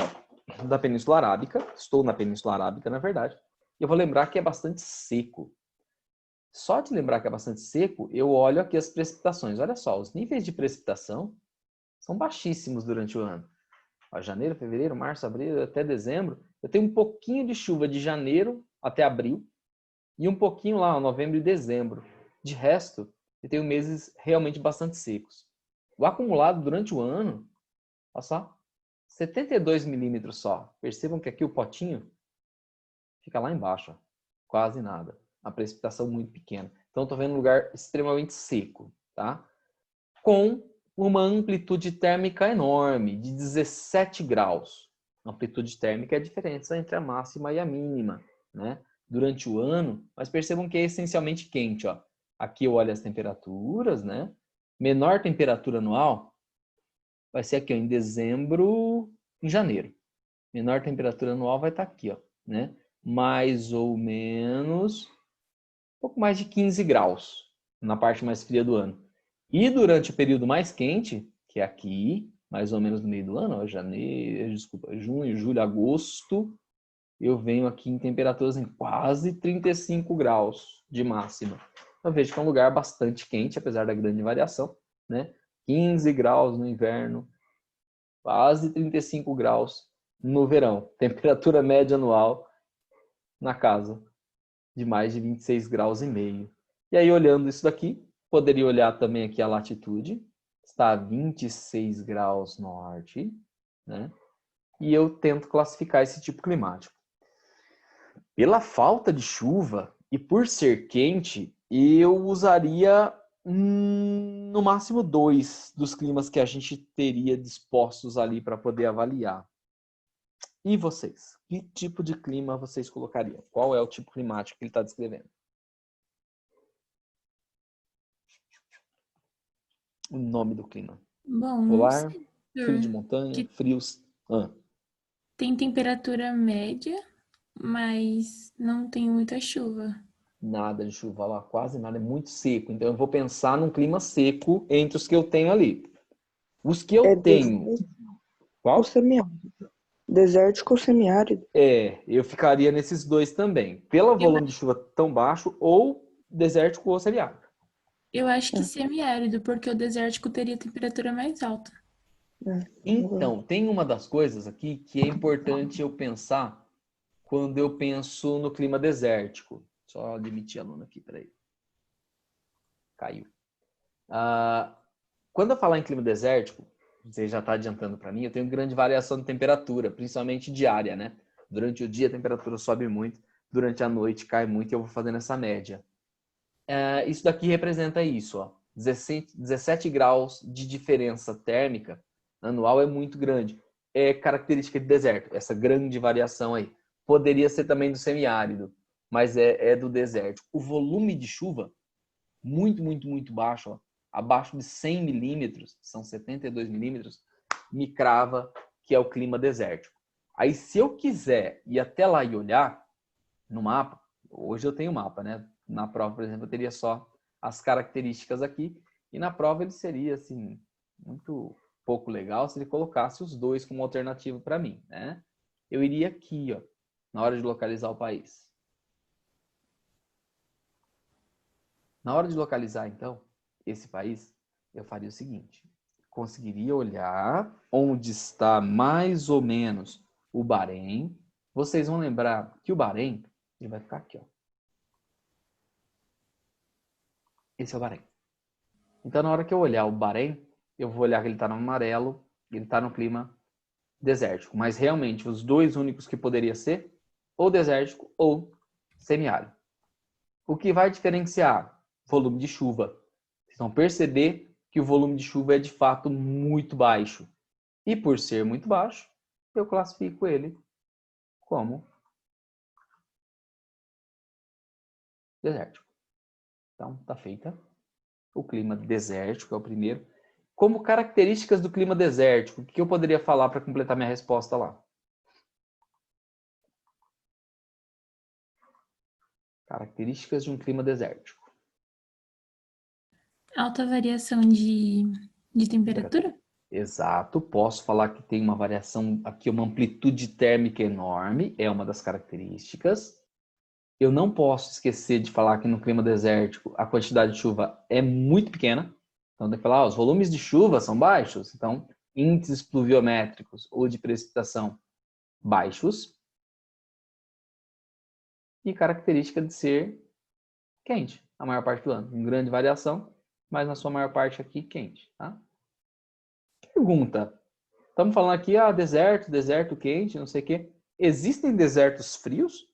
Península Arábica. Estou na Península Arábica, na verdade. E eu vou lembrar que é bastante seco. Só de lembrar que é bastante seco, eu olho aqui as precipitações. Olha só, os níveis de precipitação são baixíssimos durante o ano. Janeiro, fevereiro, março, abril, até dezembro. Eu tenho um pouquinho de chuva de janeiro até abril e um pouquinho lá, novembro e dezembro. De resto, eu tenho meses realmente bastante secos. O acumulado durante o ano, olha só, 72 milímetros só. Percebam que aqui o potinho fica lá embaixo, ó, quase nada. A precipitação muito pequena. Então, estou vendo um lugar extremamente seco, tá? Com uma amplitude térmica enorme, de 17 graus. A amplitude térmica é a diferença entre a máxima e a mínima, né? Durante o ano, mas percebam que é essencialmente quente, ó. Aqui eu olho as temperaturas, né? Menor temperatura anual vai ser aqui, ó, em dezembro, em janeiro. Menor temperatura anual vai estar aqui, ó, né? Mais ou menos um pouco mais de 15 graus na parte mais fria do ano. E durante o período mais quente, que é aqui, mais ou menos no meio do ano, ó, junho, julho, agosto, eu venho aqui em temperaturas em quase 35 graus de máxima. Eu vejo que é um lugar bastante quente, apesar da grande variação, né? 15 graus no inverno, quase 35 graus no verão. Temperatura média anual na casa de mais de 26 graus e meio. E aí, olhando isso daqui, poderia olhar também aqui a latitude, está a 26 graus norte, né? E eu tento classificar esse tipo climático. Pela falta de chuva e por ser quente, eu usaria no máximo 2 dos climas que a gente teria dispostos ali para poder avaliar. E vocês? Que tipo de clima vocês colocariam? Qual é o tipo climático que ele está descrevendo? O nome do clima.
Bom, não
Polar,
sei.
frio de montanha,
Que
frios.
tem temperatura média, mas não tem muita chuva.
Nada de chuva lá, quase nada, é muito seco. Então eu vou pensar num clima seco entre os que eu tenho ali. Os que eu tenho.
Desértico
Qual?
ou semiárido? Desértico ou semiárido?
Eu ficaria nesses 2 também. Pelo
Eu,
volume de chuva tão baixo, ou desértico ou semiárido.
eu acho que
É.
semiárido, porque o desértico teria temperatura mais alta.
Então, tem uma das coisas aqui que é importante eu pensar quando eu penso no clima desértico. Só demitir a aluna aqui, peraí. Caiu. Quando eu falar em clima desértico, você já está adiantando para mim, eu tenho grande variação de temperatura, principalmente diária, né? Durante o dia a temperatura sobe muito, durante a noite cai muito e eu vou fazendo essa média. Isso daqui representa isso, ó. 17 graus de diferença térmica anual é muito grande. É característica de deserto, essa grande variação aí. Poderia ser também do semiárido, mas é do deserto. O volume de chuva, muito, muito, muito baixo, ó, abaixo de 100 milímetros, são 72 milímetros, me crava que é o clima desértico. Aí, se eu quiser ir até lá e olhar no mapa, hoje eu tenho mapa, né? Na prova, por exemplo, eu teria só as características aqui, e na prova ele seria, assim, muito pouco legal se ele colocasse os 2 como alternativa para mim, né? Eu iria aqui, ó, na hora de localizar o país. Na hora de localizar, então, esse país, eu faria o seguinte. conseguiria olhar onde está mais ou menos o Bahrein. Vocês vão lembrar que o Bahrein, ele vai ficar aqui, ó. Esse é o Bahrein. Então, na hora que eu olhar o Bahrein, eu vou olhar que ele está no amarelo, ele está no clima desértico. Mas, realmente, os dois únicos que poderia ser, ou desértico ou semiárido. O que vai diferenciar? Volume de chuva. Vocês vão perceber que o volume de chuva é, de fato, muito baixo. E, por ser muito baixo, eu classifico ele como desértico. Então, está feita. O clima desértico é o primeiro. Como características do clima desértico, o que eu poderia falar para completar minha resposta lá? Características de um clima desértico.
Alta variação de temperatura?
Exato. Posso falar que tem uma variação aqui, uma amplitude térmica enorme. É uma das características. Eu não posso esquecer de falar que no clima desértico a quantidade de chuva é muito pequena. Então, tem que falar, os volumes de chuva são baixos. Então, índices pluviométricos ou de precipitação baixos. E característica de ser quente a maior parte do ano. Em grande variação, mas na sua maior parte aqui quente. Tá? Pergunta. Estamos falando aqui, deserto quente, não sei o quê. Existem desertos frios?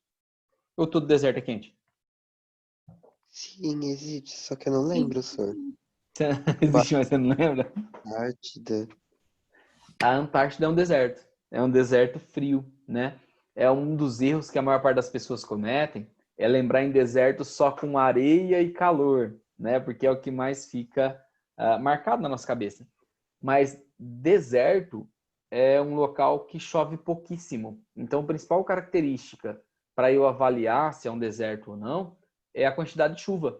Ou todo deserto é quente?
Sim, existe, só que eu não lembro, senhor.
Existe, mas você não lembra?
Antártida.
A Antártida é um deserto. É um deserto frio, né? É um dos erros que a maior parte das pessoas cometem, é lembrar em deserto só com areia e calor, né? Porque é o que mais fica marcado na nossa cabeça. Mas deserto é um local que chove pouquíssimo. Então, a principal característica para eu avaliar se é um deserto ou não é a quantidade de chuva.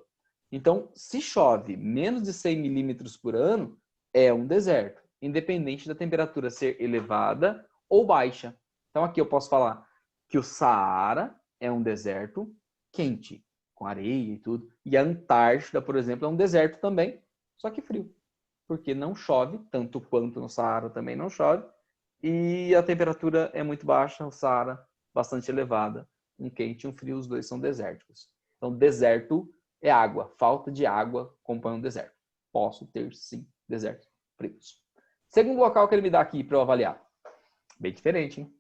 Então, se chove menos de 100 milímetros por ano, é um deserto, independente da temperatura ser elevada ou baixa. Então, aqui eu posso falar que o Saara é um deserto quente, com areia e tudo. E a Antártida, por exemplo, é um deserto também, só que frio. Porque não chove, tanto quanto no Saara também não chove. E a temperatura é muito baixa, o Saara bastante elevada. Um quente e um frio, os dois são desérticos. Então, deserto é água. Falta de água acompanha um deserto. Posso ter, sim, desertos frios. Segundo local que ele me dá aqui para eu avaliar. Bem diferente, hein?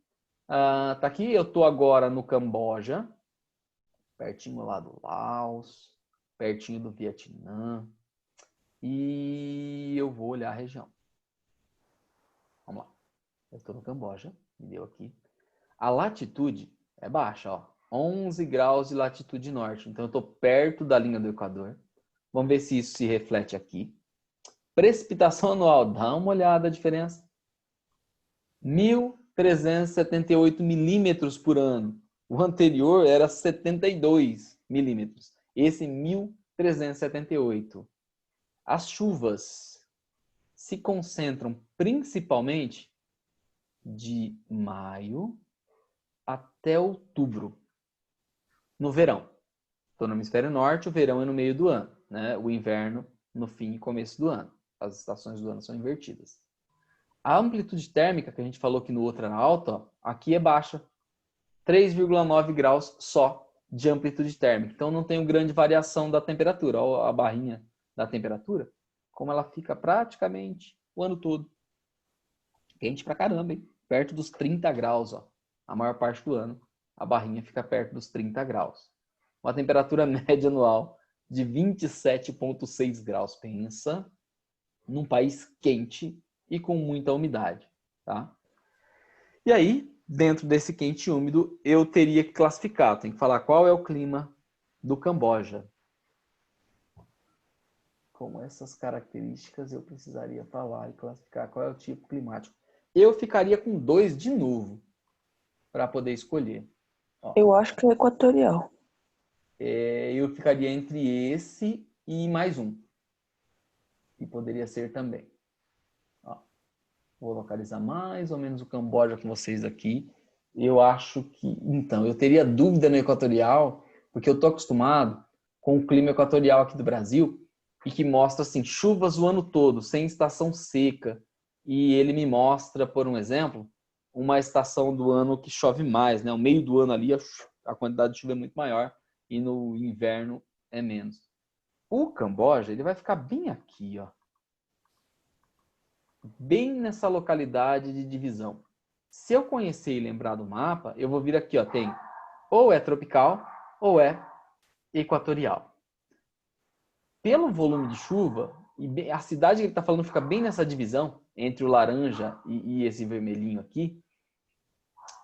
Tá aqui, eu tô agora no Camboja. Pertinho lá do Laos. Pertinho do Vietnã. E eu vou olhar a região. Vamos lá. Eu tô no Camboja. Me deu aqui. A latitude é baixa, ó. 11 graus de latitude norte. Então, eu estou perto da linha do Equador. Vamos ver se isso se reflete aqui. Precipitação anual. Dá uma olhada a diferença. 1.378 milímetros por ano. O anterior era 72 milímetros. Esse 1.378. As chuvas se concentram principalmente de maio até outubro. No verão. Estou no hemisfério norte, o verão é no meio do ano, né? O inverno no fim e começo do ano. As estações do ano são invertidas. A amplitude térmica, que a gente falou que no outro era alta, ó, aqui é baixa. 3,9 graus só de amplitude térmica. Então não tem grande variação da temperatura. Olha a barrinha da temperatura, como ela fica praticamente o ano todo. Quente pra caramba, hein? Perto dos 30 graus, ó. A maior parte do ano. A barrinha fica perto dos 30 graus. Uma temperatura média anual de 27,6 graus. Pensa num país quente e com muita umidade. Tá? E aí, dentro desse quente e úmido, eu teria que classificar. Tem que falar qual é o clima do Camboja. Com essas características, eu precisaria falar e classificar qual é o tipo climático. Eu ficaria com 2 de novo para poder escolher. Ó.
Eu acho que é equatorial.
Eu ficaria entre esse e mais um. E poderia ser também. Ó, vou localizar mais ou menos o Camboja com vocês aqui. Eu acho que... Então, eu teria dúvida no equatorial, porque eu estou acostumado com o clima equatorial aqui do Brasil, e que mostra assim, chuvas o ano todo, sem estação seca. E ele me mostra, por um exemplo, uma estação do ano que chove mais, né? O meio do ano ali, a quantidade de chuva é muito maior e no inverno é menos. O Camboja, ele vai ficar bem aqui, ó. Bem nessa localidade de divisão. Se eu conhecer e lembrar do mapa, eu vou vir aqui, ó, tem ou é tropical ou é equatorial. Pelo volume de chuva, e a cidade que ele está falando fica bem nessa divisão, entre o laranja e esse vermelhinho aqui,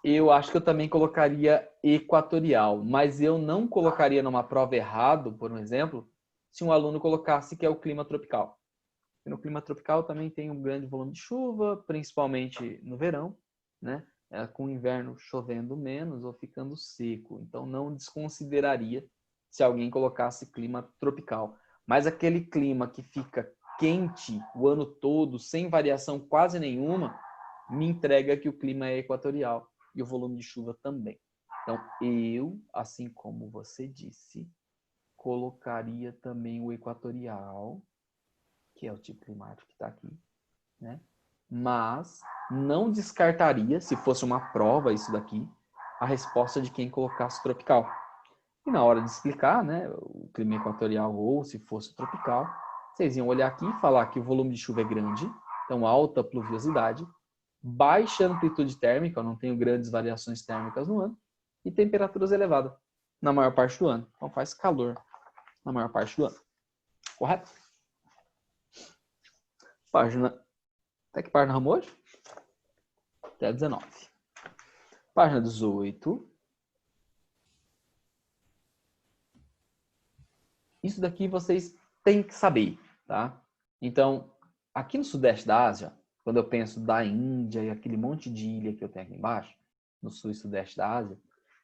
eu acho que eu também colocaria equatorial, mas eu não colocaria numa prova errado, por um exemplo, se um aluno colocasse que é o clima tropical. E no clima tropical também tem um grande volume de chuva, principalmente no verão, né? Com o inverno chovendo menos ou ficando seco. Então não desconsideraria se alguém colocasse clima tropical. Mas aquele clima que fica quente o ano todo, sem variação quase nenhuma, me entrega que o clima é equatorial e o volume de chuva também. Então eu, assim como você disse, colocaria também o equatorial, que é o tipo climático que está aqui, né? Mas não descartaria, se fosse uma prova isso daqui, a resposta de quem colocasse tropical. E na hora de explicar, né, o clima equatorial ou se fosse tropical, vocês iam olhar aqui e falar que o volume de chuva é grande, então alta pluviosidade, baixa amplitude térmica, eu não tenho grandes variações térmicas no ano, e temperaturas elevadas na maior parte do ano. Então faz calor na maior parte do ano. Correto? Página. Até que página vamos hoje? Até 19. Página 18. Isso daqui vocês têm que saber, tá? Então, aqui no sudeste da Ásia, quando eu penso da Índia e aquele monte de ilha que eu tenho aqui embaixo, no sul e sudeste da Ásia,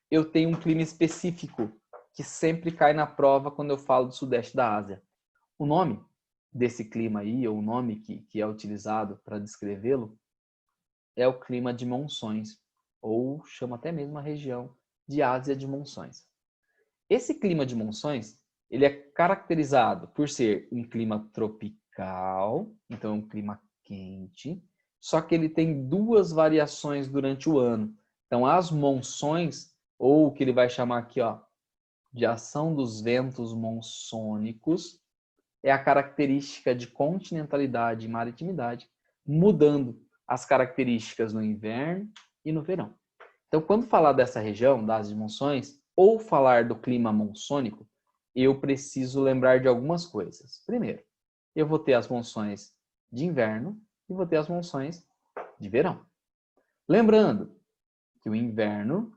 eu tenho um clima específico que sempre cai na prova quando eu falo do sudeste da Ásia. O nome desse clima aí, ou o nome que é utilizado para descrevê-lo, é o clima de monções, ou chama até mesmo a região de Ásia de monções. Esse clima de monções, ele é caracterizado por ser um clima tropical, então é um clima quente, só que ele tem duas variações durante o ano. Então as monções, ou o que ele vai chamar aqui, ó, de ação dos ventos monçônicos, é a característica de continentalidade e maritimidade, mudando as características no inverno e no verão. Então, quando falar dessa região, das monções, ou falar do clima monçônico, eu preciso lembrar de algumas coisas. Primeiro, eu vou ter as monções de inverno e vou ter as monções de verão. Lembrando que o inverno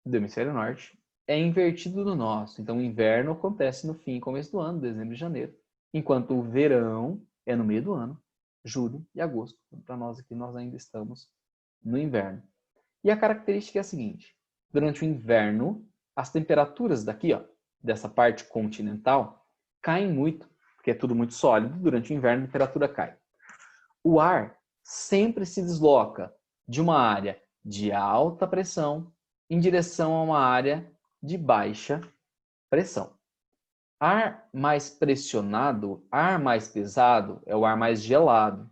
do hemisfério norte é invertido do nosso. Então, o inverno acontece no fim e começo do ano, dezembro e janeiro, enquanto o verão é no meio do ano, julho e agosto. Para nós aqui, nós ainda estamos no inverno. E a característica é a seguinte: durante o inverno, as temperaturas daqui, ó, dessa parte continental, caem muito, porque é tudo muito sólido. Durante o inverno, a temperatura cai. O ar sempre se desloca de uma área de alta pressão em direção a uma área de baixa pressão. Ar mais pressionado, ar mais pesado é o ar mais gelado.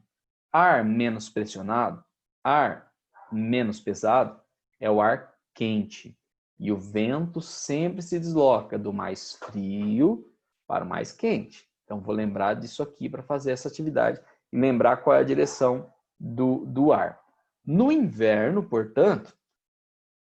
Ar menos pressionado, ar menos pesado é o ar quente. E o vento sempre se desloca do mais frio para o mais quente. Então vou lembrar disso aqui para fazer essa atividade e lembrar qual é a direção do ar. No inverno, portanto,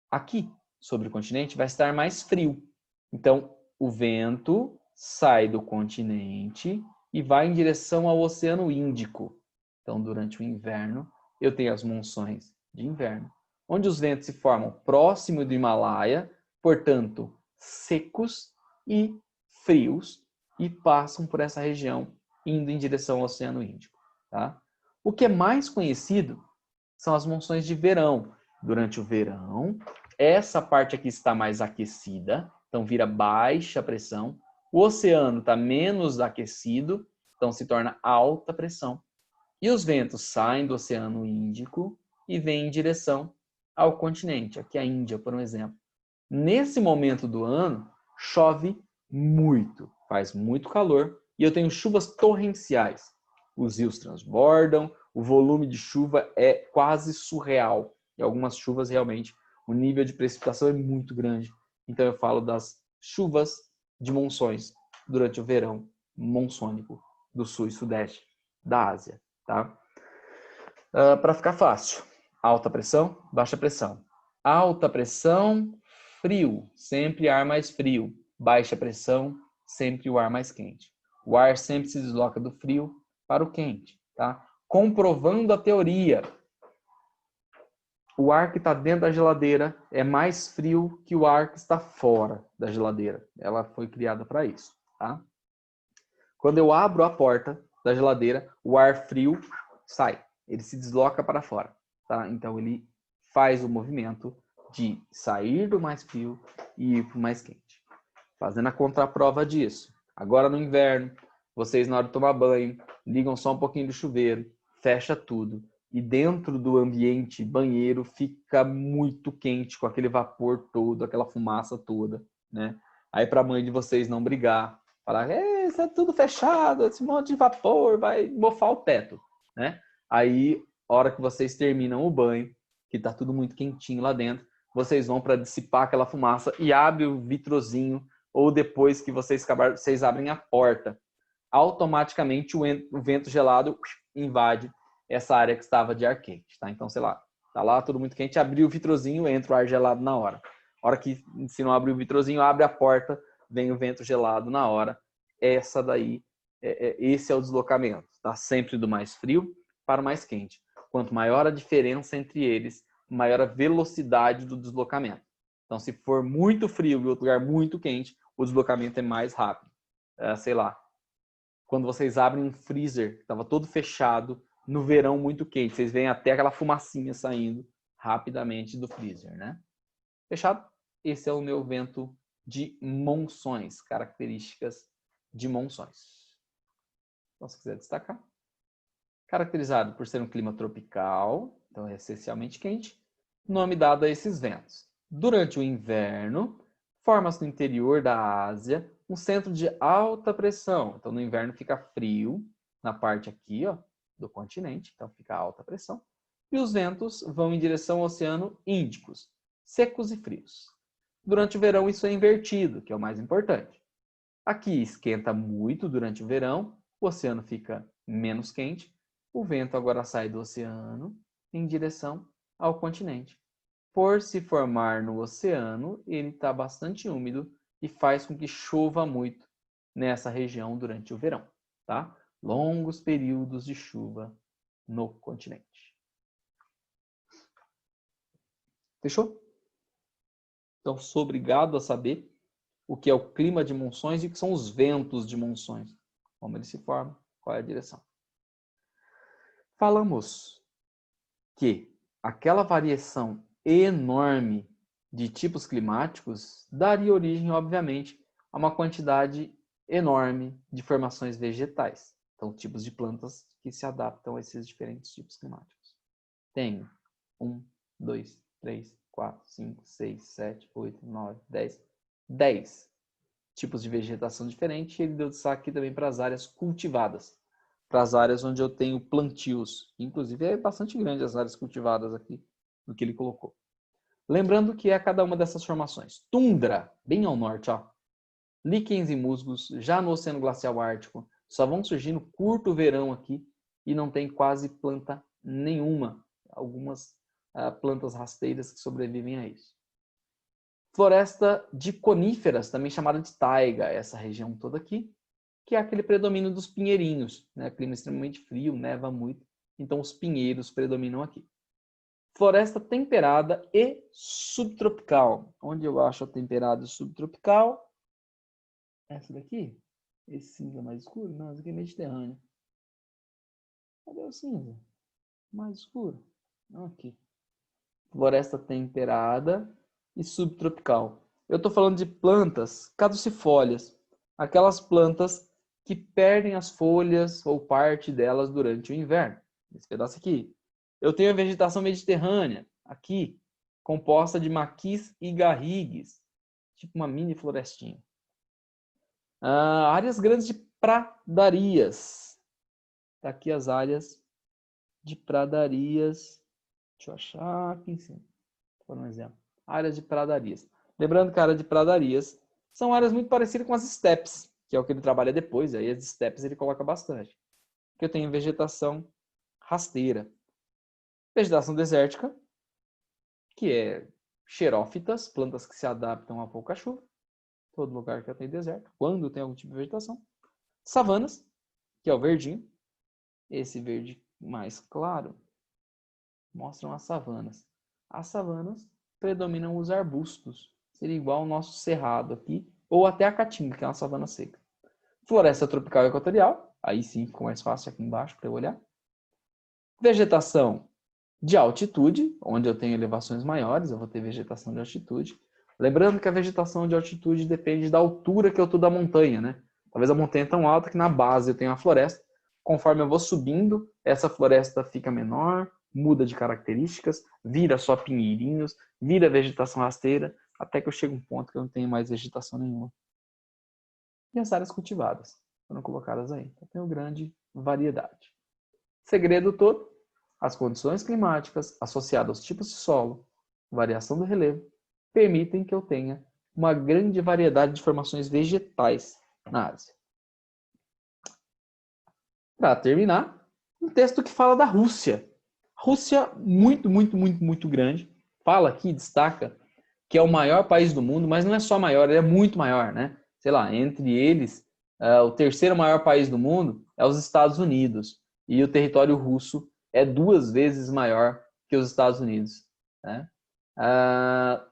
aqui sobre o continente vai estar mais frio. Então, o vento sai do continente e vai em direção ao Oceano Índico. Então, durante o inverno, eu tenho as monções de inverno, onde os ventos se formam próximo do Himalaia, portanto, secos e frios, e passam por essa região, indo em direção ao Oceano Índico. Tá? O que é mais conhecido são as monções de verão. Durante o verão, essa parte aqui está mais aquecida, então vira baixa pressão. O oceano está menos aquecido, então se torna alta pressão. E os ventos saem do Oceano Índico e vêm em direção ao continente, aqui a Índia, por um exemplo. Nesse momento do ano, chove muito, faz muito calor, E eu tenho chuvas torrenciais. Os rios transbordam, o volume de chuva é quase surreal. E algumas chuvas, realmente, o nível de precipitação é muito grande. Então, eu falo das chuvas de monções durante o verão monsônico do sul e sudeste da Ásia. Tá? Para ficar fácil, alta pressão, baixa pressão. Alta pressão, frio, sempre ar mais frio. Baixa pressão, sempre o ar mais quente. O ar sempre se desloca do frio para o quente. Tá? Comprovando a teoria, o ar que está dentro da geladeira é mais frio que o ar que está fora da geladeira. Ela foi criada para isso. Tá? Quando eu abro a porta da geladeira, o ar frio sai. Ele se desloca para fora. Tá? Então, ele faz o movimento de sair do mais frio e ir para o mais quente. Fazendo a contraprova disso. Agora no inverno, vocês na hora de tomar banho, ligam só um pouquinho do chuveiro, fecha tudo. E dentro do ambiente banheiro fica muito quente, com aquele vapor todo, aquela fumaça toda, né? Aí para a mãe de vocês não brigar, falar, isso é tudo fechado, esse monte de vapor vai mofar o teto, né? Aí, a hora que vocês terminam o banho, que tá tudo muito quentinho lá dentro, vocês vão para dissipar aquela fumaça e abrem o vitrozinho, ou depois que vocês acabaram, vocês abrem a porta. Automaticamente o vento gelado invade essa área que estava de ar quente, tá? Então, sei lá, tá lá tudo muito quente, abriu o vitrozinho, entra o ar gelado na hora. A hora que, se não abrir o vitrozinho, abre a porta, vem o vento gelado na hora. Essa daí, esse é o deslocamento, tá? Sempre do mais frio para o mais quente. Quanto maior a diferença entre eles, maior a velocidade do deslocamento. Então, se for muito frio e outro lugar muito quente, o deslocamento é mais rápido. Sei lá, quando vocês abrem um freezer que estava todo fechado, no verão muito quente, vocês veem até aquela fumacinha saindo rapidamente do freezer, né? Fechado? Esse é o meu vento de monções, características de monções. Então, se quiser destacar. Caracterizado por ser um clima tropical, então é essencialmente quente, nome dado a esses ventos. Durante o inverno, forma-se no interior da Ásia um centro de alta pressão. Então, no inverno fica frio, na parte aqui, ó, do continente, então fica alta pressão. E os ventos vão em direção ao Oceano Índicos, secos e frios. Durante o verão, isso é invertido, que é o mais importante. Aqui esquenta muito durante o verão, o oceano fica menos quente, o vento agora sai do oceano em direção ao continente. Por se formar no oceano, ele está bastante úmido e faz com que chova muito nessa região durante o verão, tá? Longos períodos de chuva no continente. Fechou? Então, sou obrigado a saber o que é o clima de monções e o que são os ventos de monções. Como eles se formam, qual é a direção. Falamos que aquela variação enorme de tipos climáticos daria origem, obviamente, a uma quantidade enorme de formações vegetais. Então, tipos de plantas que se adaptam a esses diferentes tipos climáticos. Tem 1, 2, 3, 4, 5, 6, 7, 8, 9, 10 tipos de vegetação diferentes. E ele deu destaque também para as áreas cultivadas, para as áreas onde eu tenho plantios. Inclusive, é bastante grande as áreas cultivadas aqui, no que ele colocou. Lembrando que é cada uma dessas formações. Tundra, bem ao norte, ó. Líquens e musgos, já no Oceano Glacial Ártico, só vão surgir no curto verão aqui e não tem quase planta nenhuma. Algumas plantas rasteiras que sobrevivem a isso. Floresta de coníferas, também chamada de taiga, essa região toda aqui, que é aquele predomínio dos pinheirinhos, né? Clima extremamente frio, neva muito, então os pinheiros predominam aqui. Floresta temperada e subtropical. Onde eu acho a temperada e subtropical? Essa daqui? Esse cinza mais escuro? Não, essa aqui é Mediterrâneo. Cadê o cinza? Mais escuro? Aqui. Floresta temperada e subtropical. Eu estou falando de plantas caducifólias. Aquelas plantas que perdem as folhas ou parte delas durante o inverno. Esse pedaço aqui. Eu tenho a vegetação mediterrânea, aqui, composta de maquis e garrigues, tipo uma mini florestinha. Áreas grandes de pradarias. Tá aqui as áreas de pradarias. Deixa eu achar aqui em cima. Por um exemplo. Áreas de pradarias. Lembrando que a área de pradarias são áreas muito parecidas com as steppes, que é o que ele trabalha depois. Aí as steppes ele coloca bastante. Que eu tenho vegetação rasteira. Vegetação desértica, que é xerófitas, plantas que se adaptam a pouca chuva. Todo lugar que tem deserto, quando tem algum tipo de vegetação. Savanas, que é o verdinho. Esse verde mais claro mostram as savanas. As savanas predominam os arbustos. Seria igual ao nosso cerrado aqui, ou até a caatinga, que é uma savana seca. Floresta tropical e equatorial, aí sim ficou mais fácil aqui embaixo para eu olhar. Vegetação de altitude, onde eu tenho elevações maiores, eu vou ter vegetação de altitude. Lembrando que a vegetação de altitude depende da altura que eu estou da montanha, né? Talvez a montanha é tão alta que na base eu tenho a floresta. Conforme eu vou subindo, essa floresta fica menor, muda de características, vira só pinheirinhos, vira vegetação rasteira, até que eu chego a um ponto que eu não tenho mais vegetação nenhuma. E as áreas cultivadas foram colocadas aí. Então tem uma grande variedade. Segredo todo, as condições climáticas associadas aos tipos de solo, variação do relevo, permitem que eu tenha uma grande variedade de formações vegetais na Ásia. Para terminar, um texto que fala da Rússia. Rússia muito grande. Fala aqui, destaca, que é o maior país do mundo, mas não é só maior, ele é muito maior, né? Sei lá, entre eles, o terceiro maior país do mundo é os Estados Unidos. E o território russo é 2 vezes maior que os Estados Unidos, né?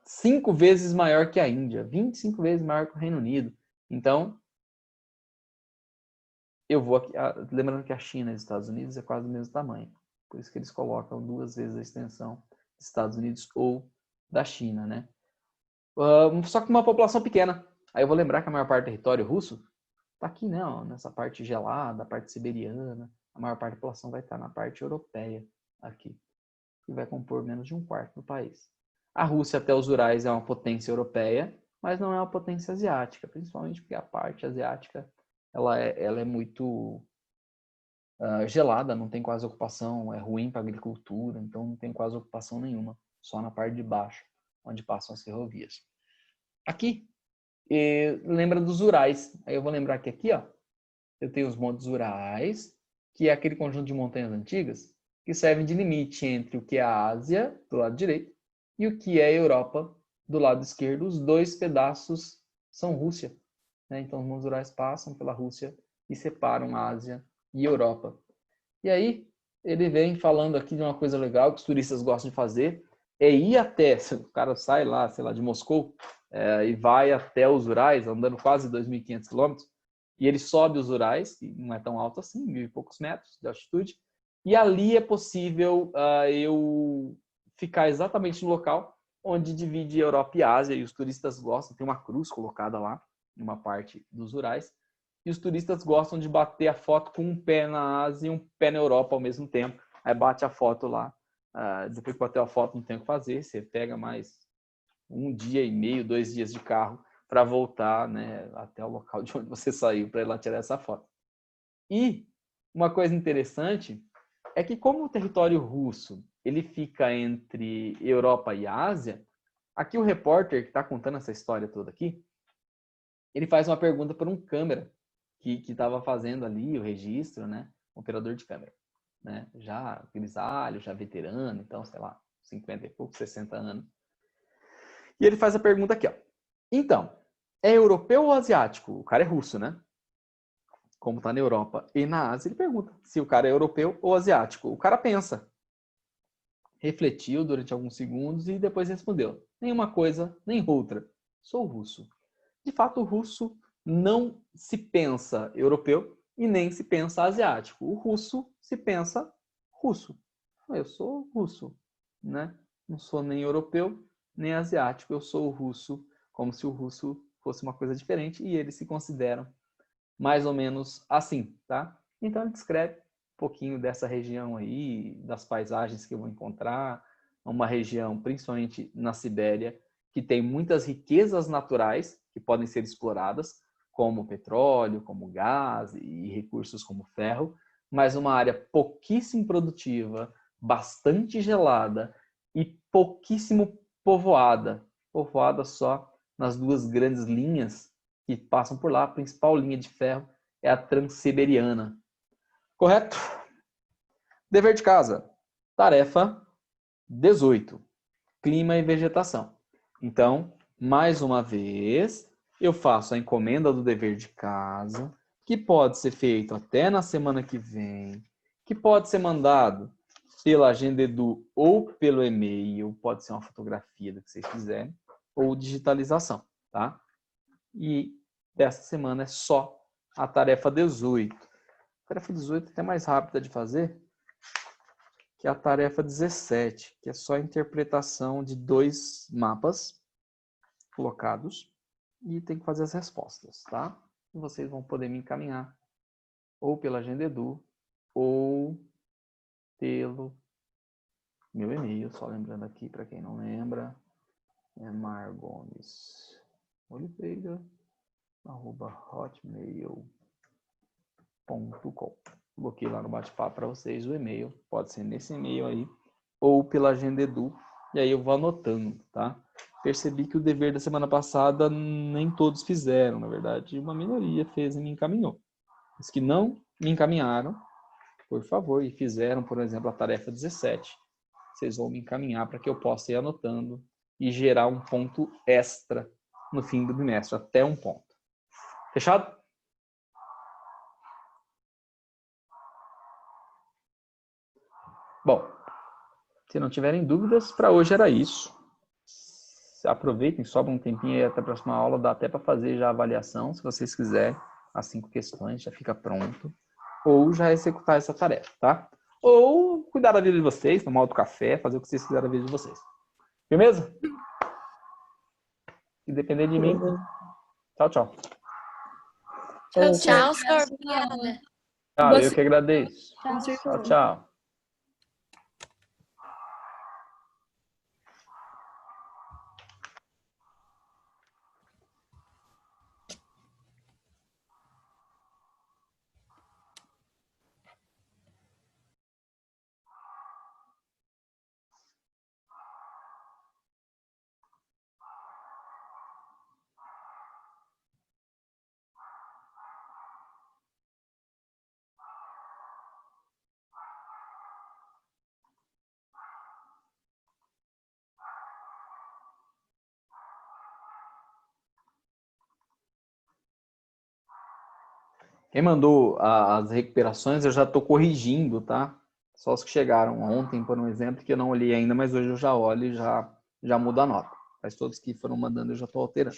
5 vezes maior que a Índia, 25 vezes maior que o Reino Unido. Então, eu vou aqui, lembrando que a China e os Estados Unidos é quase o mesmo tamanho. Por isso que eles colocam 2 vezes a extensão dos Estados Unidos ou da China, né? Só que uma população pequena. Aí eu vou lembrar que a maior parte do território russo está aqui, né? Ó, nessa parte gelada, a parte siberiana. A maior parte da população vai estar na parte europeia aqui, que vai compor menos de 1/4 do país. A Rússia até os Urais é uma potência europeia, mas não é uma potência asiática, principalmente porque a parte asiática ela é muito gelada, não tem quase ocupação, é ruim para a agricultura, então não tem quase ocupação nenhuma, só na parte de baixo, onde passam as ferrovias. Aqui, lembra dos Urais. Aí eu vou lembrar que aqui, ó, eu tenho os Montes Urais, que é aquele conjunto de montanhas antigas que servem de limite entre o que é a Ásia, do lado direito, e o que é a Europa, do lado esquerdo. Os 2 pedaços são Rússia, né? Então os Montes Urais passam pela Rússia e separam a Ásia e Europa. E aí, ele vem falando aqui de uma coisa legal que os turistas gostam de fazer, é ir até, o cara sai lá, sei lá, de Moscou, e vai até os Urais, andando quase 2.500 quilômetros, e ele sobe os Urais, que não é tão alto assim, 1.000 e poucos metros de altitude, e ali é possível eu ficar exatamente no local onde divide Europa e Ásia, e os turistas gostam, tem uma cruz colocada lá, em uma parte dos Urais, e os turistas gostam de bater a foto com um pé na Ásia e um pé na Europa ao mesmo tempo. Aí bate a foto lá. Depois que bateu a foto, não tem o que fazer. Você pega mais 1 dia e meio, 2 dias de carro para voltar, né, até o local de onde você saiu para ir lá tirar essa foto. E uma coisa interessante é que como o território russo ele fica entre Europa e Ásia, aqui o repórter que está contando essa história toda aqui, ele faz uma pergunta para um câmera que estava fazendo ali o registro, né? Um operador de câmera, né? Já grisalho, já veterano, então, sei lá, 50 e pouco, 60 anos. E ele faz a pergunta aqui, ó. Então, é europeu ou asiático? O cara é russo, né? Como tá na Europa e na Ásia, ele pergunta se o cara é europeu ou asiático. O cara pensa, refletiu durante alguns segundos e depois respondeu. Nem uma coisa, nem outra. Sou russo. De fato, o russo não se pensa europeu e nem se pensa asiático. O russo se pensa russo. Eu sou russo, né? Não sou nem europeu, nem asiático. Eu sou russo, como se o russo fosse uma coisa diferente e eles se consideram mais ou menos assim, tá? Então ele descreve um pouquinho dessa região aí, das paisagens que eu vou encontrar, uma região, principalmente na Sibéria, que tem muitas riquezas naturais que podem ser exploradas, como petróleo, como gás e recursos como ferro, mas uma área pouquíssimo produtiva, bastante gelada e pouquíssimo povoada. Povoada só nas duas grandes linhas que passam por lá. A principal linha de ferro é a Transiberiana. Correto? Dever de casa. Tarefa 18. Clima e vegetação. Então, mais uma vez, eu faço a encomenda do dever de casa, que pode ser feito até na semana que vem, que pode ser mandado pela Agenda Edu ou pelo e-mail, pode ser uma fotografia do que vocês quiserem, ou digitalização, tá? E dessa semana é só a tarefa 18. A tarefa 18 é até mais rápida de fazer que a tarefa 17, que é só a interpretação de 2 mapas colocados e tem que fazer as respostas, tá? E vocês vão poder me encaminhar ou pela Agenda Edu ou pelo meu e-mail, só lembrando aqui para quem não lembra, é margomes@hotmail.com. Coloquei lá no bate-papo para vocês o e-mail, pode ser nesse e-mail aí ou pela Agenda Edu, e aí eu vou anotando, tá? Percebi que o dever da semana passada nem todos fizeram, na verdade, uma minoria fez e me encaminhou. Os que não me encaminharam, por favor, e fizeram, por exemplo, a tarefa 17, vocês vão me encaminhar para que eu possa ir anotando e gerar um ponto extra no fim do bimestre, até um ponto. Fechado? Bom, se não tiverem dúvidas, para hoje era isso. Aproveitem, sobra um tempinho aí até a próxima aula, dá até para fazer já a avaliação, se vocês quiserem, as 5 questões, já fica pronto. Ou já executar essa tarefa, tá? Ou cuidar da vida de vocês, tomar outro café, fazer o que vocês quiserem da vida de vocês. Firmeza? Se depender de mim, tchau, tchau.
Tchau, senhor. Obrigada.
Tchau, eu que agradeço.
Tchau.
Tchau, tchau. Quem mandou as recuperações, eu já estou corrigindo, tá? Só os que chegaram ontem, por um exemplo, que eu não olhei ainda, mas hoje eu já olho e já mudo a nota. Mas todos que foram mandando eu já estou alterando.